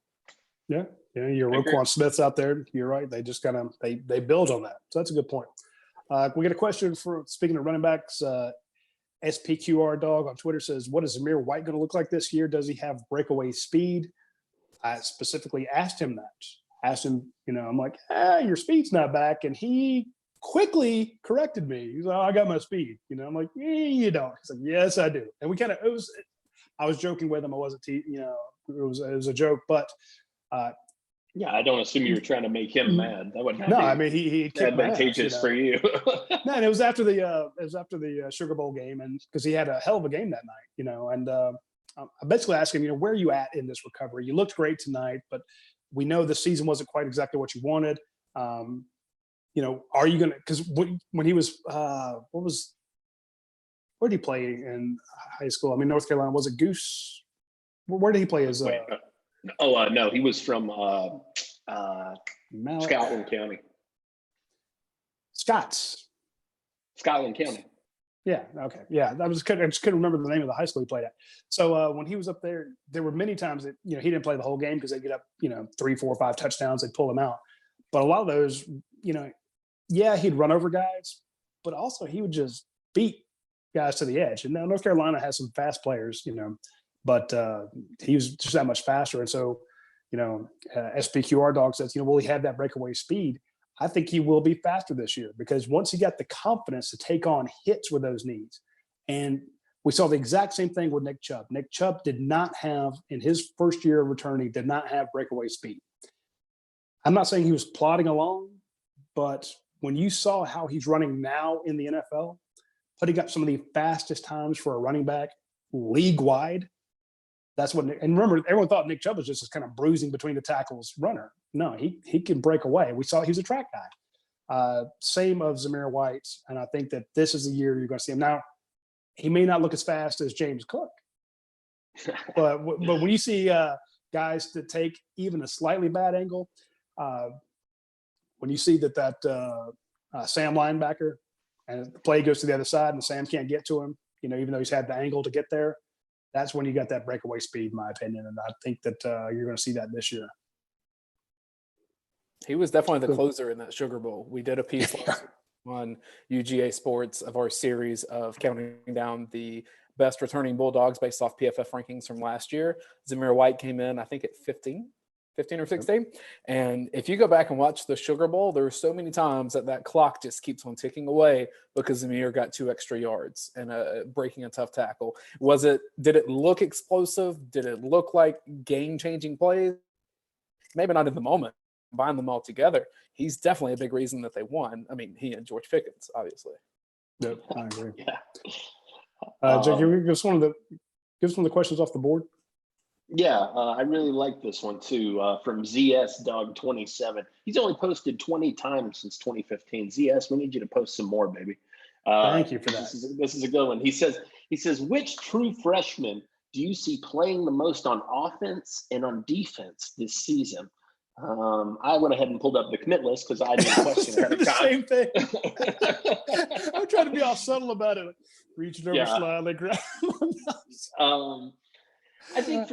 Yeah. Your Roquan Smiths out there. You're right. They just they build on that. So that's a good point. We get a question for, speaking of running backs, SPQR Dog on Twitter says, what is Zamir White going to look like this year? Does he have breakaway speed? I specifically asked him that. I'm like, your speed's not back. And he quickly corrected me. He's like, I got my speed. I'm like, you don't. He's like, yes, I do. And I was joking with him. I wasn't, it was a joke, but
yeah, I don't assume you were trying to make him mad. That would not
be
I
mean, he
advantageous for you.
No, and it was after the Sugar Bowl game, and because he had a hell of a game that night, and I basically asked him, where are you at in this recovery? You looked great tonight, but we know the season wasn't quite exactly what you wanted. Are you going to? Because when he was, where did he play in high school? I mean, North Carolina. Was it Goose? Where did he play his?
No, he was from Scotland County. Scotland County.
Yeah. Okay. Yeah. I just couldn't remember the name of the high school he played at. So when he was up there, there were many times that he didn't play the whole game because they get up 3, 4, 5 touchdowns, they'd pull him out. But a lot of those, he'd run over guys, but also he would just beat guys to the edge. And now North Carolina has some fast players, but he was just that much faster. And so, SPQR Dog says, will he have that breakaway speed? I think he will be faster this year because once he got the confidence to take on hits with those knees, and we saw the exact same thing with Nick Chubb. Nick Chubb did not have, in his first year of returning, did not have breakaway speed. I'm not saying he was plodding along, but when you saw how he's running now in the NFL, putting up some of the fastest times for a running back league-wide, that's what. And remember, everyone thought Nick Chubb was just this kind of bruising between the tackles runner. No, he can break away. We saw he was a track guy. Same of Zamir White, and I think that this is the year you're going to see him. Now, he may not look as fast as James Cook, but when you see guys that take even a slightly bad angle, when you see that Sam linebacker and the play goes to the other side and Sam can't get to him, even though he's had the angle to get there. That's when you got that breakaway speed, in my opinion. And I think that you're going to see that this year.
He was definitely the closer in that Sugar Bowl. We did a piece on UGA Sports of our series of counting down the best returning Bulldogs based off PFF rankings from last year. Zamir White came in, I think, at 15 or 16. And if you go back and watch the Sugar Bowl, there are so many times that clock just keeps on ticking away because Zamir got 2 extra yards and breaking a tough tackle. Did it look explosive? Did it look like game-changing plays? Maybe not in the moment. Combine them all together, he's definitely a big reason that they won. I mean, he and George Pickens, obviously.
Yep, I agree.
Yeah.
Jake, give us one of the questions off the board.
Yeah, I really like this one too. From ZS Dog 27. He's only posted 20 times since 2015. ZS, we need you to post some more, baby.
Thank you for that.
This is a good one. He says, which true freshman do you see playing the most on offense and on defense this season? I went ahead and pulled up the commit list because I knew the question ahead of
the
time.
same thing. I'm trying to be all subtle about it. Reaching over slightly.
I think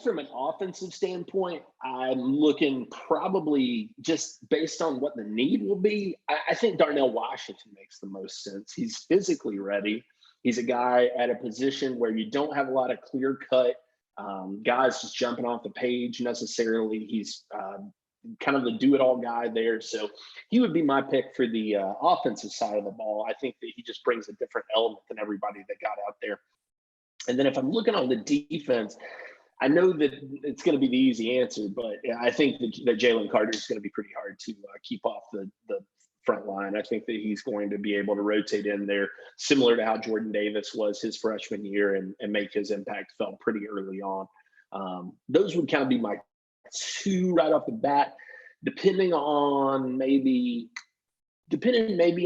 from an offensive standpoint, I'm looking probably just based on what the need will be. I think Darnell Washington makes the most sense. He's physically ready. He's a guy at a position where you don't have a lot of clear cut guys just jumping off the page necessarily. He's kind of the do-it-all guy there. So he would be my pick for the offensive side of the ball. I think that he just brings a different element than everybody that got out there. And then if I'm looking on the defense, I know that it's going to be the easy answer, but I think that Jalen Carter is going to be pretty hard to keep off the front line. I think that he's going to be able to rotate in there, similar to how Jordan Davis was his freshman year, and make his impact felt pretty early on. Those would kind of be my two right off the bat, depending maybe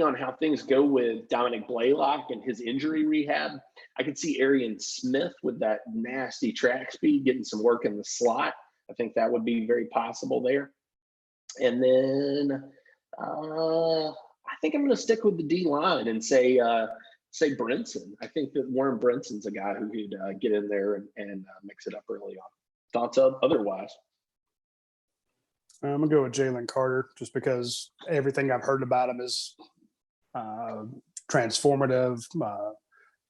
on how things go with Dominic Blaylock and his injury rehab. I could see Arian Smith with that nasty track speed getting some work in the slot. I think that would be very possible there. And then I think I'm going to stick with the D line and say Brinson. I think that Warren Brinson's a guy who could get in there and mix it up early on. Thoughts otherwise?
I'm gonna go with Jalen Carter just because everything I've heard about him is transformative.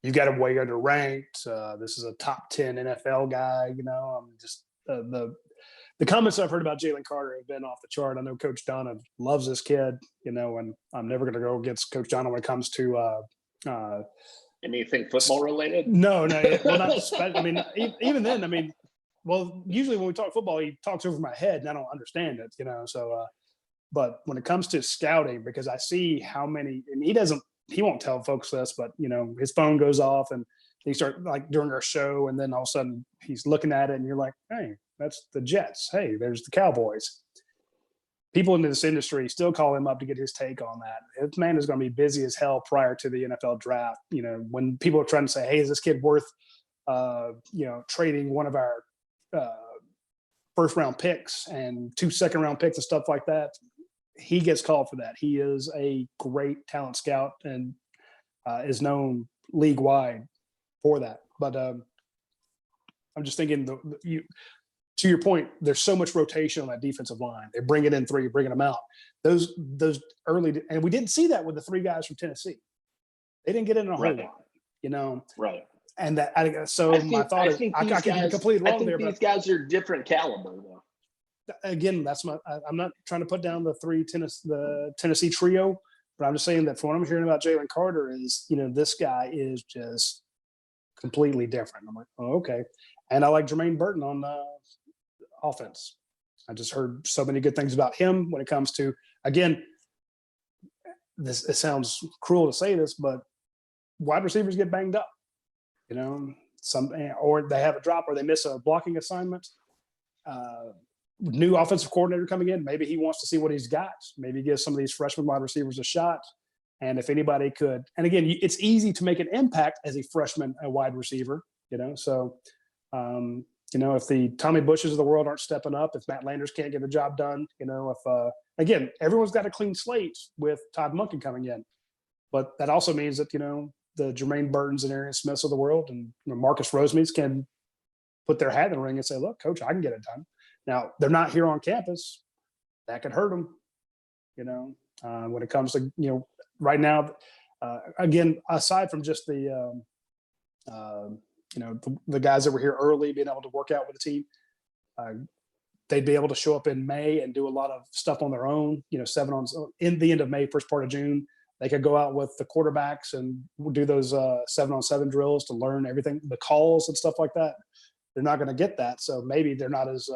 You got him way underranked. This is a top 10 NFL guy. I'm just the comments I've heard about Jalen Carter have been off the chart. I know Coach Donna loves this kid, and I'm never going to go against Coach Donna when it comes to
anything football related.
No, well, not. I mean, even then, well, usually when we talk football, he talks over my head, and I don't understand it, So, but when it comes to scouting, because I see how many, and he won't tell folks this, but his phone goes off, and he start like during our show, and then all of a sudden he's looking at it, and you're like, hey, that's the Jets. Hey, there's the Cowboys. People in this industry still call him up to get his take on that. This man is going to be busy as hell prior to the NFL draft. When people are trying to say, hey, is this kid worth, trading one of our first round picks and 2 second round picks and stuff like that, he gets called for that. He is a great talent scout and is known league wide for that. But I'm just thinking to your point, there's so much rotation on that defensive line. They bring it in 3, bringing them out. Those early, and we didn't see that with the 3 guys from Tennessee. They didn't get in a whole lot,
Right.
And that, my thought is, I could be completely wrong there.
These guys are different caliber, though.
Again, I'm not trying to put down the Tennessee trio, but I'm just saying that from what I'm hearing about Jalen Carter is, this guy is just completely different. I'm like, oh, okay. And I like Jermaine Burton on offense. I just heard so many good things about him when it comes to, again, it sounds cruel to say this, but wide receivers get banged up. Or they have a drop, or they miss a blocking assignment. New offensive coordinator coming in, maybe he wants to see what he's got. Maybe give some of these freshman wide receivers a shot. And if anybody could, and again, it's easy to make an impact as a freshman, a wide receiver. So, if the Tommy Bushes of the world aren't stepping up, if Matt Landers can't get the job done, if again, everyone's got a clean slate with Todd Monken coming in, but that also means that the Jermaine Burtons and Arian Smiths of the world and Marcus Rosemeads can put their hat in the ring and say, look, coach, I can get it done. Now, they're not here on campus. That could hurt them, when it comes to, right now, again, aside from just the guys that were here early being able to work out with the team, they'd be able to show up in May and do a lot of stuff on their own, in the end of May, first part of June. They could go out with the quarterbacks and do those 7-on-7 drills to learn everything, the calls and stuff like that. They're not going to get that. So maybe they're not as,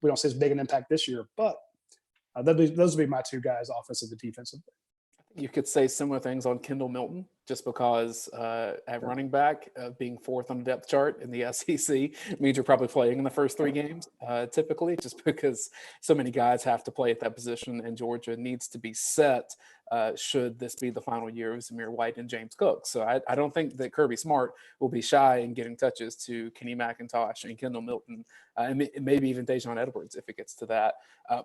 we don't see as big an impact this year, but those would be my 2 guys, offensive and defensive.
You could say similar things on Kendall Milton. just because at running back, being fourth on the depth chart in the SEC means you're probably playing in the first 3 games, typically, just because so many guys have to play at that position, and Georgia needs to be set should this be the final year of Zamir White and James Cook. So I don't think that Kirby Smart will be shy in getting touches to Kenny McIntosh and Kendall Milton, and maybe even Dejon Edwards if it gets to that.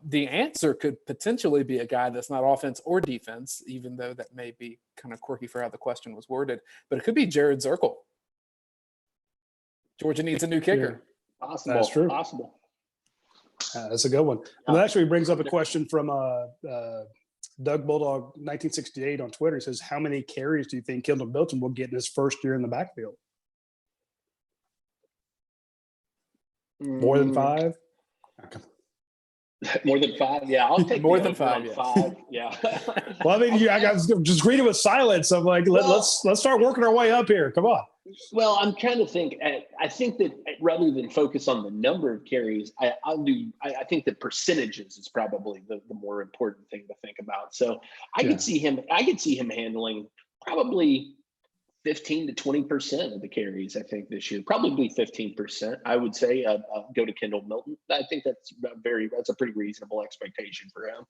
The answer could potentially be a guy that's not offense or defense, even though that may be kind of quirky for how the question was worded, but it could be Jared Zirkle. Georgia needs a new kicker.
Yeah, possible.
That's true.
Possible.
That's a good one. And that actually brings up a question from Doug Bulldog 1968 on Twitter. He says, how many carries do you think Kendall Milton will get in his first year in the backfield? More than 5?
More than 5? Yeah, I'll take
more than 5. Yeah.
5. Yeah.
Well, I mean, I got just greeted with silence. I'm like, let's start working our way up here. Come on.
Well, I'm trying to think. I think that rather than focus on the number of carries, I think the percentages is probably the more important thing to think about. So I could see him handling probably 15 to 20% of the carries. I think this year, probably 15%. I would say go to Kendall Milton. I think that's a pretty reasonable expectation for him.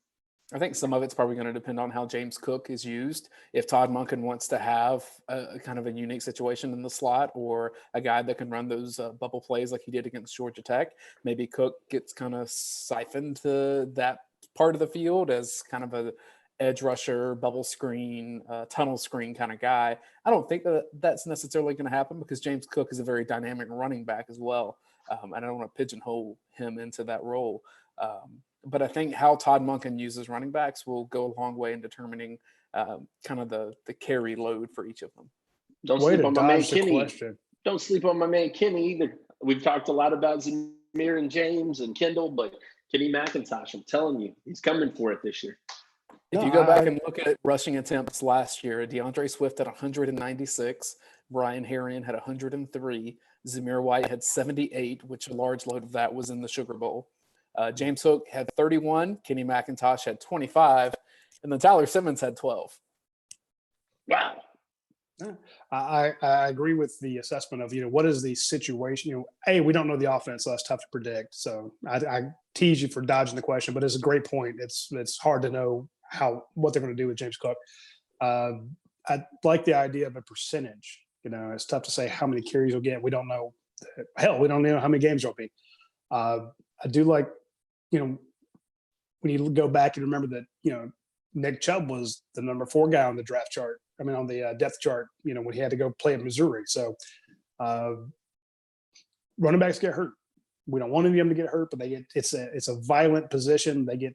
I think some of it's probably going to depend on how James Cook is used. If Todd Monken wants to have a kind of a unique situation in the slot, or a guy that can run those bubble plays like he did against Georgia Tech, maybe Cook gets kind of siphoned to that part of the field as kind of a edge rusher, bubble screen, tunnel screen kind of guy. I don't think that that's necessarily going to happen because James Cook is a very dynamic running back as well. And I don't want to pigeonhole him into that role. But I think how Todd Monken uses running backs will go a long way in determining kind of the carry load for each of them.
Don't sleep on my man Kenny. Don't sleep on my man Kenny either. We've talked a lot about Zamir and James and Kendall, but Kenny McIntosh, I'm telling you, he's coming for it this year.
If you go back and look at rushing attempts last year, DeAndre Swift had 196, Brian Herrien had 103, Zamir White had 78, which a large load of that was in the Sugar Bowl. James Cook had 31, Kenny McIntosh had 25, and then Tyler Simmons had 12.
Wow.
I agree with the assessment of, what is the situation? We don't know the offense, so that's tough to predict. So I tease you for dodging the question, but it's a great point. It's hard to know what they're going to do with James Cook. I like the idea of a percentage. It's tough to say how many carries he'll get. We don't know. Hell, we don't know how many games there'll be. I do like, when you go back and remember that, Nick Chubb was the number 4 guy on the draft chart. I mean, on the depth chart, when he had to go play at Missouri. So running backs get hurt. We don't want any of them to get hurt, but it's a violent position. They get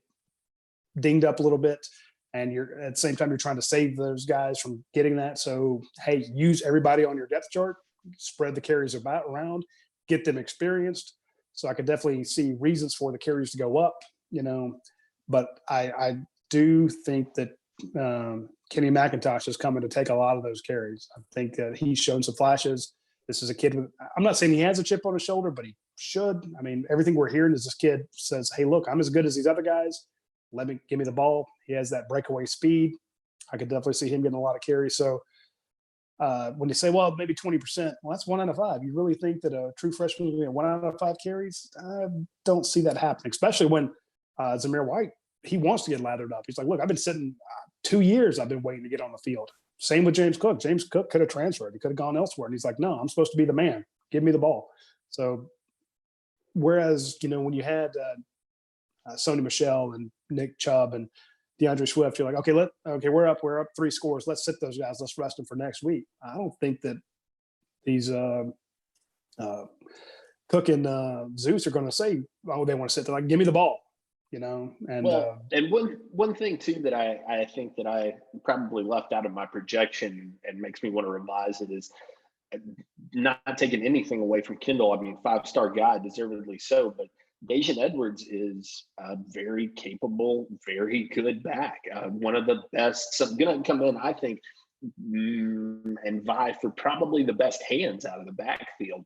dinged up a little bit, and you're at the same time, you're trying to save those guys from getting that. So, hey, use everybody on your depth chart, spread the carries around, get them experienced. So I could definitely see reasons for the carries to go up, but I do think that Kenny McIntosh is coming to take a lot of those carries. I think that he's shown some flashes. This is a kid I'm not saying he has a chip on his shoulder, but he should. I mean, everything we're hearing is this kid says, hey, look, I'm as give me the guys. Give me the ball. He has that breakaway speed. I could definitely see him getting a lot of carries. So when you say, well, maybe 20%, well, that's 1 out of 5. You really think that a true freshman is going to get 1 out of 5 carries? I don't see that happening, especially when Zamir White, he wants to get lathered up. He's like, look, I've been sitting 2 years. I've been waiting to get on the field. Same with James Cook. James Cook could have transferred. He could have gone elsewhere. And he's like, no, I'm supposed to be the man. Give me the ball. So whereas, when you had Sony Michel and Nick Chubb and DeAndre Swift, you're like, okay, we're up 3 scores. Let's sit those guys. Let's rest them for next week. I don't think that these Cook and Zeus are going to say, oh, they want to sit there. Like, give me the ball, And
and one thing too that I think that I probably left out of my projection and makes me want to revise it is not taking anything away from Kendall. I mean, 5-star guy, deservedly so, but Dejon Edwards is a very capable, very good back. One of the best. So going to come in, I think, and vie for probably the best hands out of the backfield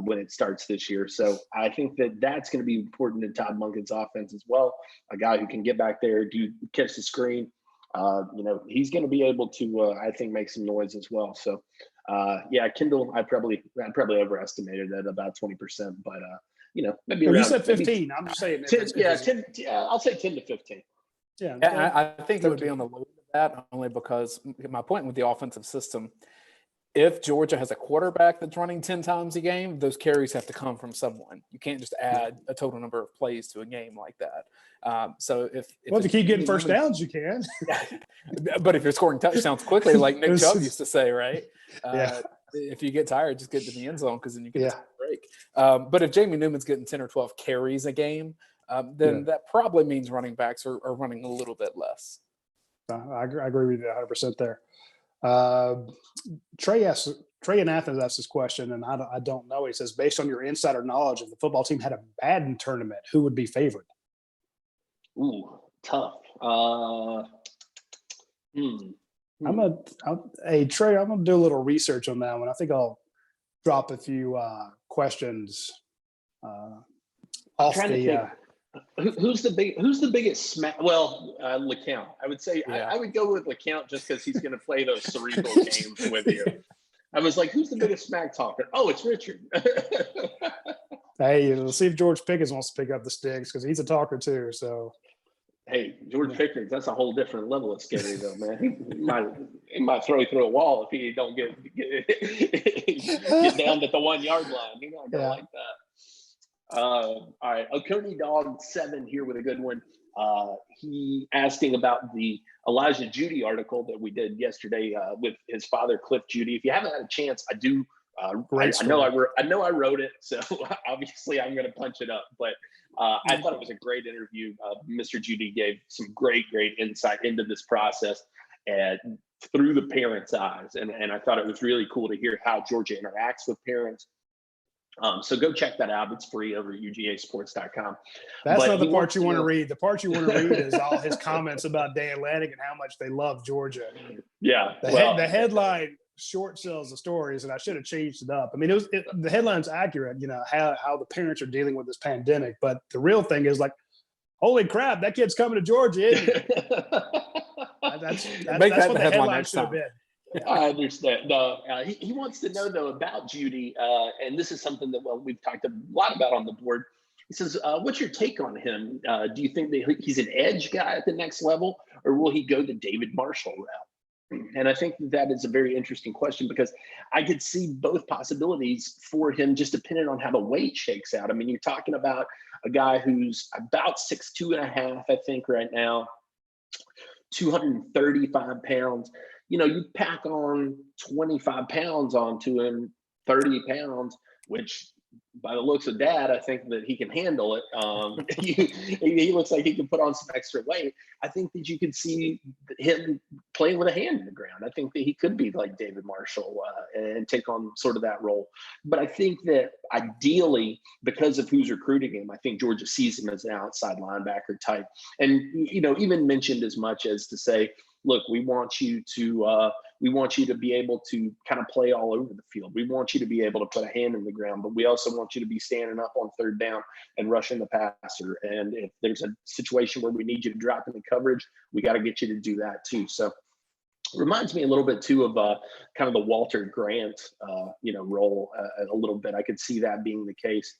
when it starts this year. So I think that's going to be important in Todd Monken's offense as well. A guy who can get back there, catch the screen. he's going to be able to, I think, make some noise as well. So, Kendall, I probably overestimated it about 20%, but maybe around.
You said 15. I'm just saying.
10, 10. Yeah, I'll say 10 to 15.
Yeah, I think it would be on the low end of that, only because my point with the offensive system, if Georgia has a quarterback that's running 10 times a game, those carries have to come from someone. You can't just add a total number of plays to a game like that. So if
you keep getting first downs, you can.
But if you're scoring touchdowns quickly, like Nick Chubb used to say, right?
Yeah.
If you get tired, just get to the end zone because then you get a break. But if Jamie Newman's getting 10 or 12 carries a game, then that probably means running backs are running a little bit less.
I agree with you 100% there. Trey in Athens asked this question, and I don't know. He says, based on your insider knowledge, if the football team had a Madden tournament, who would be favored?
Ooh, tough.
Hey Trey, I'm gonna do a little research on that one. I think I'll drop a few questions off the.
Who's the biggest smack? Well, LeCount. I would say I would go with LeCount just because he's going to play those cerebral games with you. I was like, who's the biggest smack talker? Oh, it's Richard.
Hey, let's see if George Pickens wants to pick up the sticks because he's a talker too. So,
hey, George Pickens, that's a whole different level of scary though, man. He might throw you through a wall if he don't get down to the 1 yard line. He's not gonna like that. All right, Oconee Dog 7 here with a good one. He asking about the Elijah Judy article that we did yesterday with his father, Cliff Judy. If you haven't had a chance, I do. I know I wrote it, so obviously I'm going to punch it up. But I thought it was a great interview. Mr. Judy gave some great insight into this process and through the parents' eyes, and I thought it was really cool to hear how Georgia interacts with parents. So go check that out. It's free over at UGAsports.com.
That's not the part you want to read. The part you want to read is all his comments about Day Atlantic and how much they love Georgia.
Yeah.
The headline short sells the stories, and I should have changed it up. I mean, the headline's accurate, how the parents are dealing with this pandemic. But the real thing is like, holy crap, that kid's coming to Georgia, isn't he? That's what the headline should have been.
I understand. No, he wants to know though about Judy, and this is something that we've talked a lot about on the board. He says, "What's your take on him? Do you think that he's an edge guy at the next level, or will he go the David Marshall route?" And I think that is a very interesting question because I could see both possibilities for him, just depending on how the weight shakes out. I mean, you're talking about a guy who's about 6'2.5", I think, right now, 235 pounds. You pack on 25 pounds onto him, 30 pounds, which by the looks of Dad, I think that he can handle it. He looks like he can put on some extra weight. I think that you could see him playing with a hand in the ground. I think that he could be like David Marshall and take on sort of that role. But I think that ideally, because of who's recruiting him, I think Georgia sees him as an outside linebacker type. And, even mentioned as much as to say, look, we want you to be able to kind of play all over the field. We want you to be able to put a hand in the ground, but we also want you to be standing up on third down and rushing the passer. And if there's a situation where we need you to drop in the coverage, we got to get you to do that too. So reminds me a little bit too of kind of the Walter Grant, role a little bit. I could see that being the case.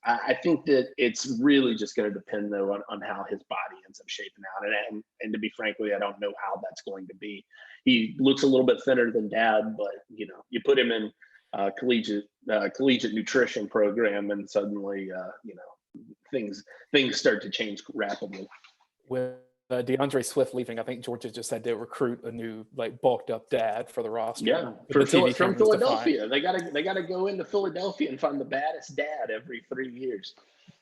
I think that it's really just going to depend, though, on how his body ends up shaping out. And to be frankly, I don't know how that's going to be. He looks a little bit thinner than Dad, but, you put him in collegiate nutrition program and suddenly, things start to change rapidly.
With DeAndre Swift leaving, I think Georgia just had to recruit a new, bulked up dad for the roster.
Yeah, from Philadelphia. They gotta go into Philadelphia and find the baddest dad every 3 years.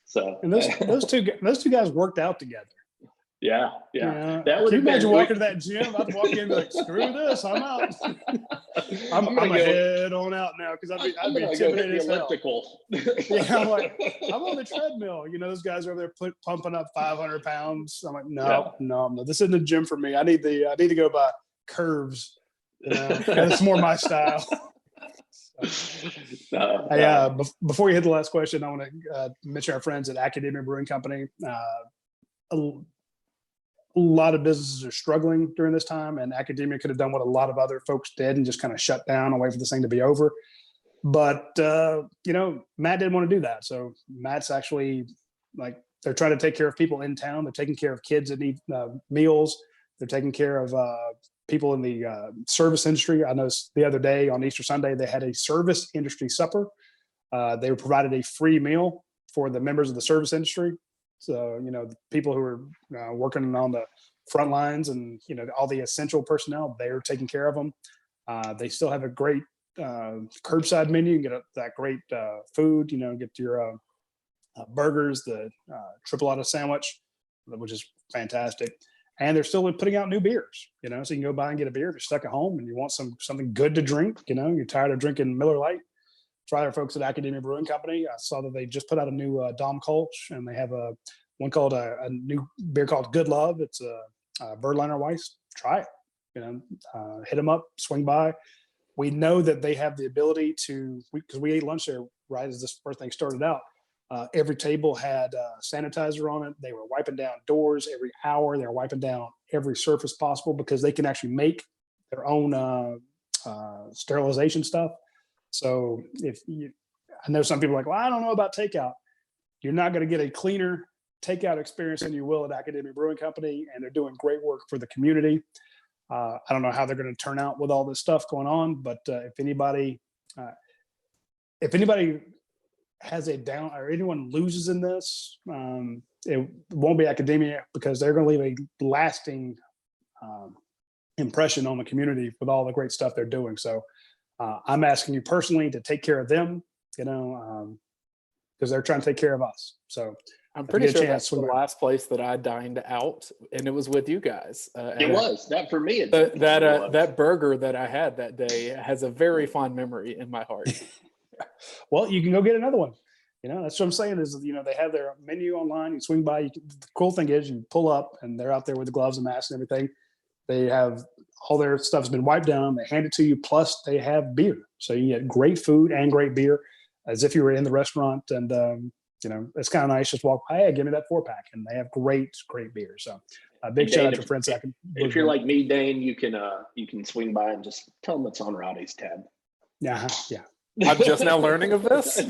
So
and those two guys worked out together.
Yeah. That would
Can you imagine walking to that gym? I'd walk in and be like, screw this, I'm out. I'm gonna head on out now because I'd be intimidated as hell. Yeah, I'm like, I'm on the treadmill. Those guys are over there pumping up 500 pounds. I'm like, no, this isn't the gym for me. I need to go by curves. It's more my style. Before you hit the last question, I want to mention our friends at Academia Brewing Company. a lot of businesses are struggling during this time, and academia could have done what a lot of other folks did and just kind of shut down and wait for this thing to be over. But, Matt didn't want to do that. So Matt's actually they're trying to take care of people in town. They're taking care of kids that need meals. They're taking care of people in the service industry. I noticed the other day on Easter Sunday, they had a service industry supper. They were provided a free meal for the members of the service industry. So, the people who are working on the front lines and, all the essential personnel, they're taking care of them. They still have a great curbside menu. You can get that great food, get your burgers, the triple auto sandwich, which is fantastic. And they're still putting out new beers, so you can go buy and get a beer if you're stuck at home and you want something good to drink, you're tired of drinking Miller Lite. Try our folks at Academia Brewing Company. I saw that they just put out a new Dom Kolsch, and they have one called a new beer called Good Love. It's a Birdliner Weiss. Try it. Hit them up, swing by. We know that they have the ability to, because we ate lunch there right as this first thing started out. Every table had sanitizer on it. They were wiping down doors every hour. They were wiping down every surface possible because they can actually make their own sterilization stuff. So I know some people are like, well, I don't know about takeout. You're not going to get a cleaner takeout experience than you will at Academia Brewing Company, and they're doing great work for the community. I don't know how they're going to turn out with all this stuff going on, but if anybody has a down or anyone loses in this, it won't be Academia, because they're going to leave a lasting impression on the community with all the great stuff they're doing. So I'm asking you personally to take care of them, because they're trying to take care of us. So
I'm pretty sure that's the last place that I dined out, and it was with you guys.
It was that for me.
That burger that I had that day has a very fond memory in my heart.
Well, you can go get another one. That's what I'm saying is, they have their menu online. You swing by. The cool thing is you pull up and they're out there with the gloves and masks and everything. They have all their stuff's been wiped down. They hand it to you. Plus they have beer. So you get great food and great beer as if you were in the restaurant. And, it's kind of nice. Just walk by, hey, give me that 4-pack. And they have great beer. So a big shout out to friends.
If you're like me, Dane, you can swing by and just tell them it's on Radi's tab.
Yeah.
I'm just now learning of this.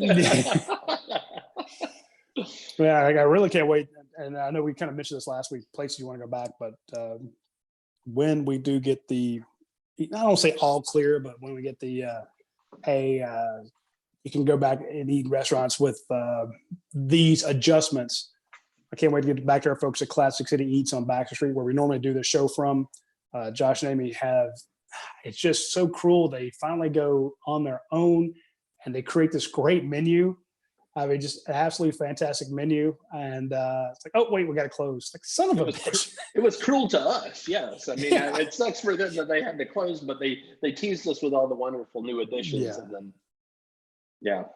Yeah, I really can't wait. And I know we kind of mentioned this last week, places you want to go back, but when we do get I don't say all clear, but when we get the, you can go back and eat in restaurants with these adjustments. I can't wait to get back to our folks at Classic City Eats on Baxter Street, where we normally do the show from. Josh and Amy it's just so cool. They finally go on their own and they create this great menu. I mean, just an absolutely fantastic menu. And it's like, oh, wait, we got to close. Like, son of a bitch.
It was cruel to us. Yes. I mean, it sucks for them that they had to close, but they teased us with all the wonderful new additions.
Yeah.
And then,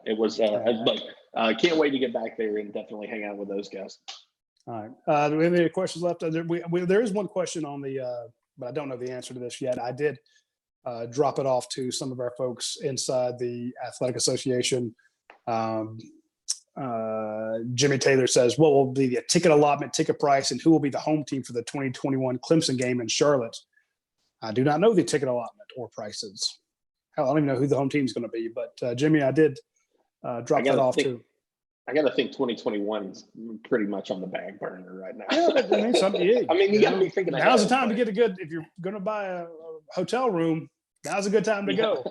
it was, but can't wait to get back there and definitely hang out with those guys.
All right. Do we have any questions left? There is one question on the, but I don't know the answer to this yet. I did drop it off to some of our folks inside the Athletic Association. Jimmy Taylor says, what will be the ticket allotment, ticket price, and who will be the home team for the 2021 Clemson game in Charlotte? I do not know the ticket allotment or prices. Hell, I don't even know who the home team is going to be, but Jimmy, I did drop that off too.
I got to think 2021 is pretty much on the back burner right now.
Yeah, but,
you got to be thinking
now's the time to get if you're going to buy a hotel room, now's a good time to go,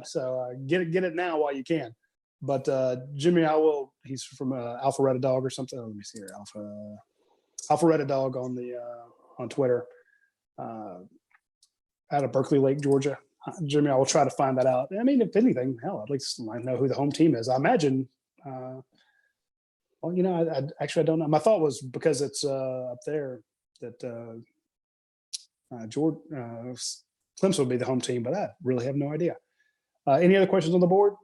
so get it now while you can. But Jimmy, he's from Alpharetta Dog or something. Let me see here. Alpharetta Dog on Twitter, out of Berkeley Lake, Georgia. Jimmy, I will try to find that out. I mean, if anything, hell, at least I know who the home team is. I imagine, I don't know. My thought was because it's up there that Clemson would be the home team, but I really have no idea. Any other questions on the board?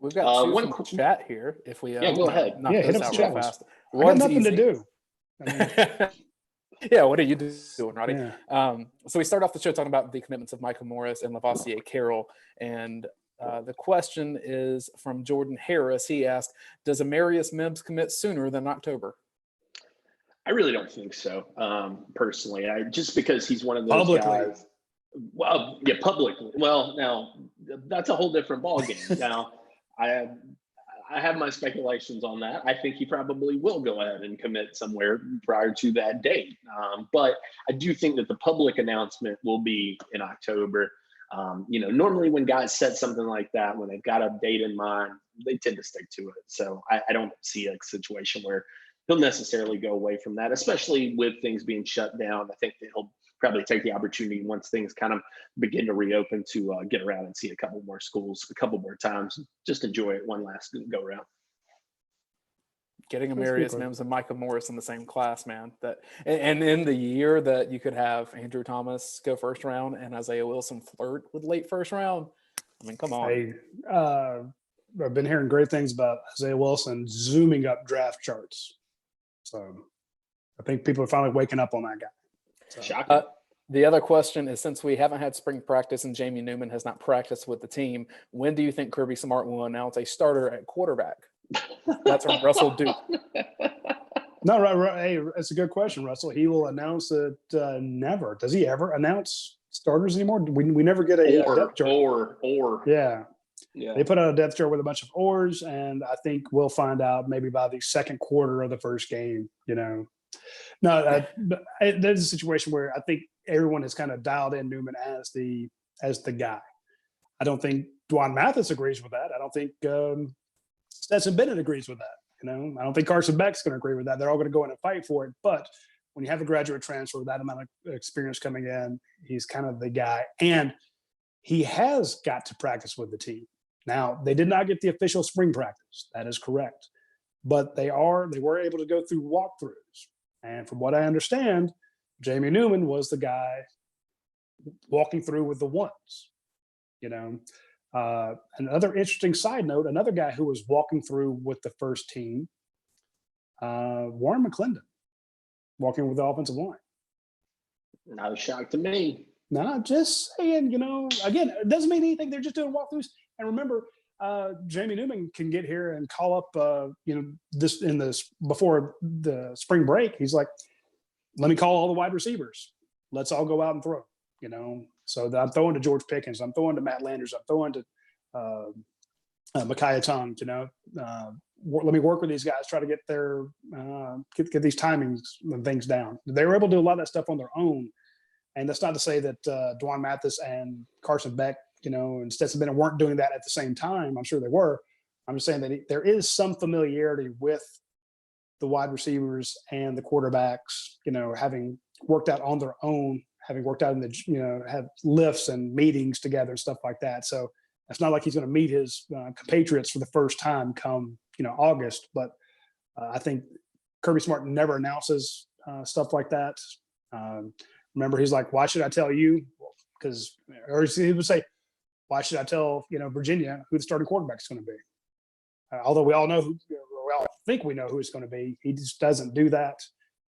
We've got one chat here. If we
go ahead.
Hit up the chat fast.
I got nothing to do.
Yeah, what are you doing, Roddy?
Yeah.
So we start off the show talking about the commitments of Michael Morris and Lavoisier Carroll, and the question is from Jordan Harris. He asked, does Amarius Mims commit sooner than October?
I really don't think so. Personally, just because he's one of those
Publicly.
guys. Well, yeah, publicly. Well, now that's a whole different ballgame. Now, I have my speculations on that. I think he probably will go ahead and commit somewhere prior to that date. But I do think that the public announcement will be in October. Normally when guys set something like that, when they've got a date in mind, they tend to stick to it. So I don't see a situation where he'll necessarily go away from that, especially with things being shut down. I think that he'll probably take the opportunity once things kind of begin to reopen to get around and see a couple more schools a couple more times. Just enjoy it one last go around.
Getting Ameria, Mims, and Micah Morris in the same class, man. And in the year that you could have Andrew Thomas go first round and Isaiah Wilson flirt with late first round, I mean, come on.
Hey, I've been hearing great things about Isaiah Wilson zooming up draft charts. So I think people are finally waking up on that guy. So.
Shocking.
The other question is, since we haven't had spring practice and Jamie Newman has not practiced with the team, when do you think Kirby Smart will announce a starter at quarterback? That's from Russell Duke.
No, right. Hey, it's a good question, Russell. He will announce it never. Does he ever announce starters anymore? We never get a depth chart.
Or.
Yeah.
Yeah.
They put out a depth chart with a bunch of ors, and I think we'll find out maybe by the second quarter of the first game, No, there's a situation where I think everyone has kind of dialed in Newman as the guy. I don't think Dwan Mathis agrees with that. I don't think Stetson Bennett agrees with that. I don't think Carson Beck's going to agree with that. They're all going to go in and fight for it. But when you have a graduate transfer with that amount of experience coming in, he's kind of the guy. And he has got to practice with the team. Now, they did not get the official spring practice. That is correct. But they were able to go through walkthroughs. And from what I understand, Jamie Newman was the guy walking through with the ones. Another interesting side note, another guy who was walking through with the first team, Warren Mcclendon, walking with the offensive line.
Not a shock to me.
No, I'm just saying, again, it doesn't mean anything. They're just doing walkthroughs. And remember, Jamie Newman can get here and call up, this before the spring break. He's like, let me call all the wide receivers. Let's all go out and throw, So I'm throwing to George Pickens. I'm throwing to Matt Landers. I'm throwing to Micaiah Tongue, let me work with these guys, try to get their get these timings and things down. They were able to do a lot of that stuff on their own. And that's not to say that Dwan Mathis and Carson Beck, and Stetson Bennett weren't doing that at the same time. I'm sure they were. I'm just saying that there is some familiarity with the wide receivers and the quarterbacks, having worked out on their own, having worked out in the, had lifts and meetings together and stuff like that. So it's not like he's going to meet his compatriots for the first time come, August. But I think Kirby Smart never announces stuff like that. Remember, he's like, why should I tell you? Or he would say, why should I tell, Virginia who the starting quarterback is going to be? Although we all know we all think we know who it's going to be. He just doesn't do that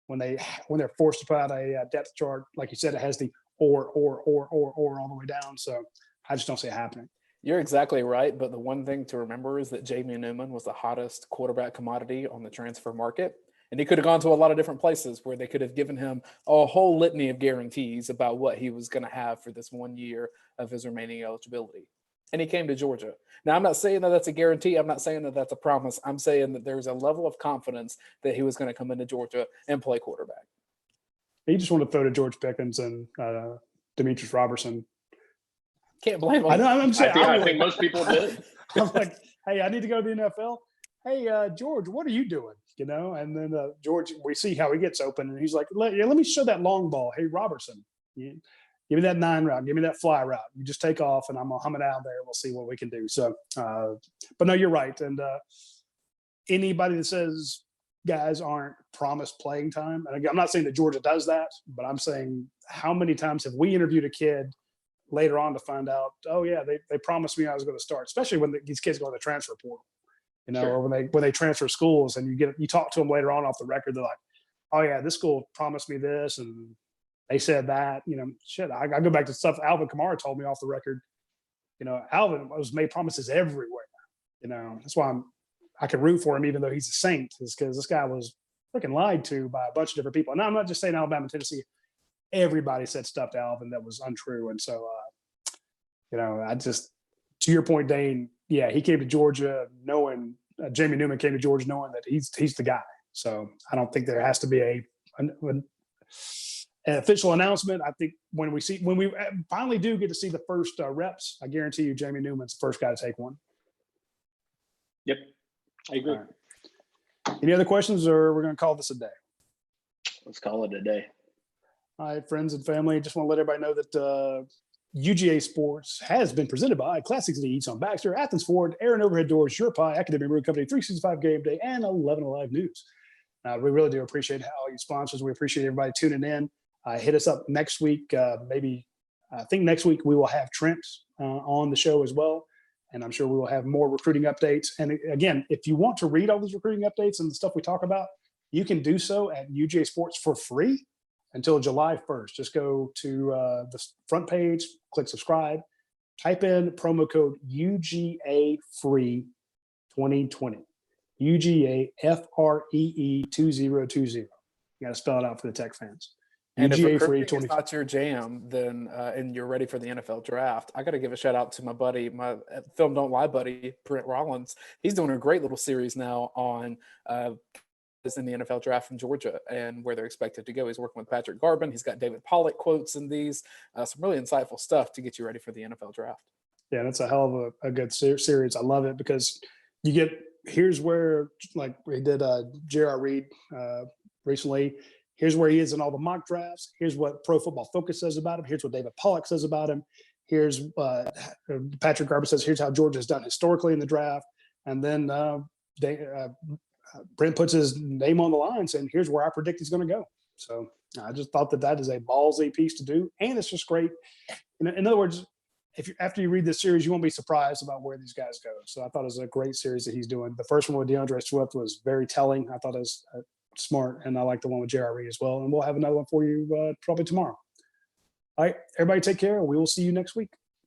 when they're forced to put out a depth chart. Like you said, it has the or all the way down. So I just don't see it happening.
You're exactly right. But the one thing to remember is that Jamie Newman was the hottest quarterback commodity on the transfer market. And he could have gone to a lot of different places where they could have given him a whole litany of guarantees about what he was going to have for this 1 year of his remaining eligibility. And he came to Georgia. Now, I'm not saying that that's a guarantee. I'm not saying that that's a promise. I'm saying that there's a level of confidence that he was going to come into Georgia and play quarterback.
He just wanted to throw to George Pickens and Demetrius Robertson.
Can't blame him.
I'm saying,
I think most people did.
I'm like, hey, I need to go to the NFL. Hey, George, what are you doing? And then George, we see how he gets open, and he's like, let me show that long ball. Hey, Robertson, give me that 9 route. Give me that fly route. You just take off, and I'm going to hum it out there. We'll see what we can do. So, but no, you're right. And anybody that says guys aren't promised playing time, and again, I'm not saying that Georgia does that, but I'm saying how many times have we interviewed a kid later on to find out, oh, yeah, they promised me I was going to start, especially when these kids go to the transfer portal.
Sure.
Or when they transfer schools and you talk to them later on off the record, they're like, oh yeah, this school promised me this and they said that, shit. I go back to stuff Alvin Kamara told me off the record. Alvin was made promises everywhere. That's why I can root for him, even though he's a Saint, is because this guy was freaking lied to by a bunch of different people. And I'm not just saying Alabama and Tennessee. Everybody said stuff to Alvin that was untrue. And so, to your point, Dayne, yeah, he came to Georgia knowing Jamie Newman came to Georgia knowing that he's the guy. So I don't think there has to be an official announcement. I think when we finally do get to see the first reps, I guarantee you Jamie Newman's the first guy to take one.
Yep, I agree.
Right. Any other questions, or we're going to call this a day?
Let's call it a day.
All right, friends and family, just want to let everybody know that UGA Sports has been presented by Classic City Eats on Baxter, Athens Ford, Aaron Overhead Doors, Your Pie, Academy Brewing Company, 365 Game Day, and 11 Alive News. We really do appreciate all you sponsors. We appreciate everybody tuning in. Hit us up next week. I think next week we will have Trent on the show as well. And I'm sure we will have more recruiting updates. And again, if you want to read all these recruiting updates and the stuff we talk about, you can do so at UGA Sports for free until July 1st. Just go to the front page, click subscribe, type in promo code UGA Free 2020. UGA FREE 2020. You got to spell it out for the tech fans.
And
UGA
if
Free
recruiting is not your jam, then and you're ready for the NFL draft, I got to give a shout out to my buddy, my Film Don't Lie buddy, Brent Rollins. He's doing a great little series now on is in the NFL draft from Georgia and where they're expected to go. He's working with Patrick Garvin. He's got David Pollock quotes in these, some really insightful stuff to get you ready for the NFL draft. Yeah, that's a hell of a good series. I love it because you get, here's where, like we did J.R. Reed recently. Here's where he is in all the mock drafts. Here's what Pro Football Focus says about him. Here's what David Pollock says about him. Here's Patrick Garvin says, here's how Georgia has done historically in the draft. And then Brent puts his name on the line saying, here's where I predict he's going to go. So I just thought that is a ballsy piece to do. And it's just great. In other words, after you read this series, you won't be surprised about where these guys go. So I thought it was a great series that he's doing. The first one with DeAndre Swift was very telling. I thought it was smart. And I like the one with J.R. Reed as well. And we'll have another one for you probably tomorrow. All right, everybody take care. We will see you next week.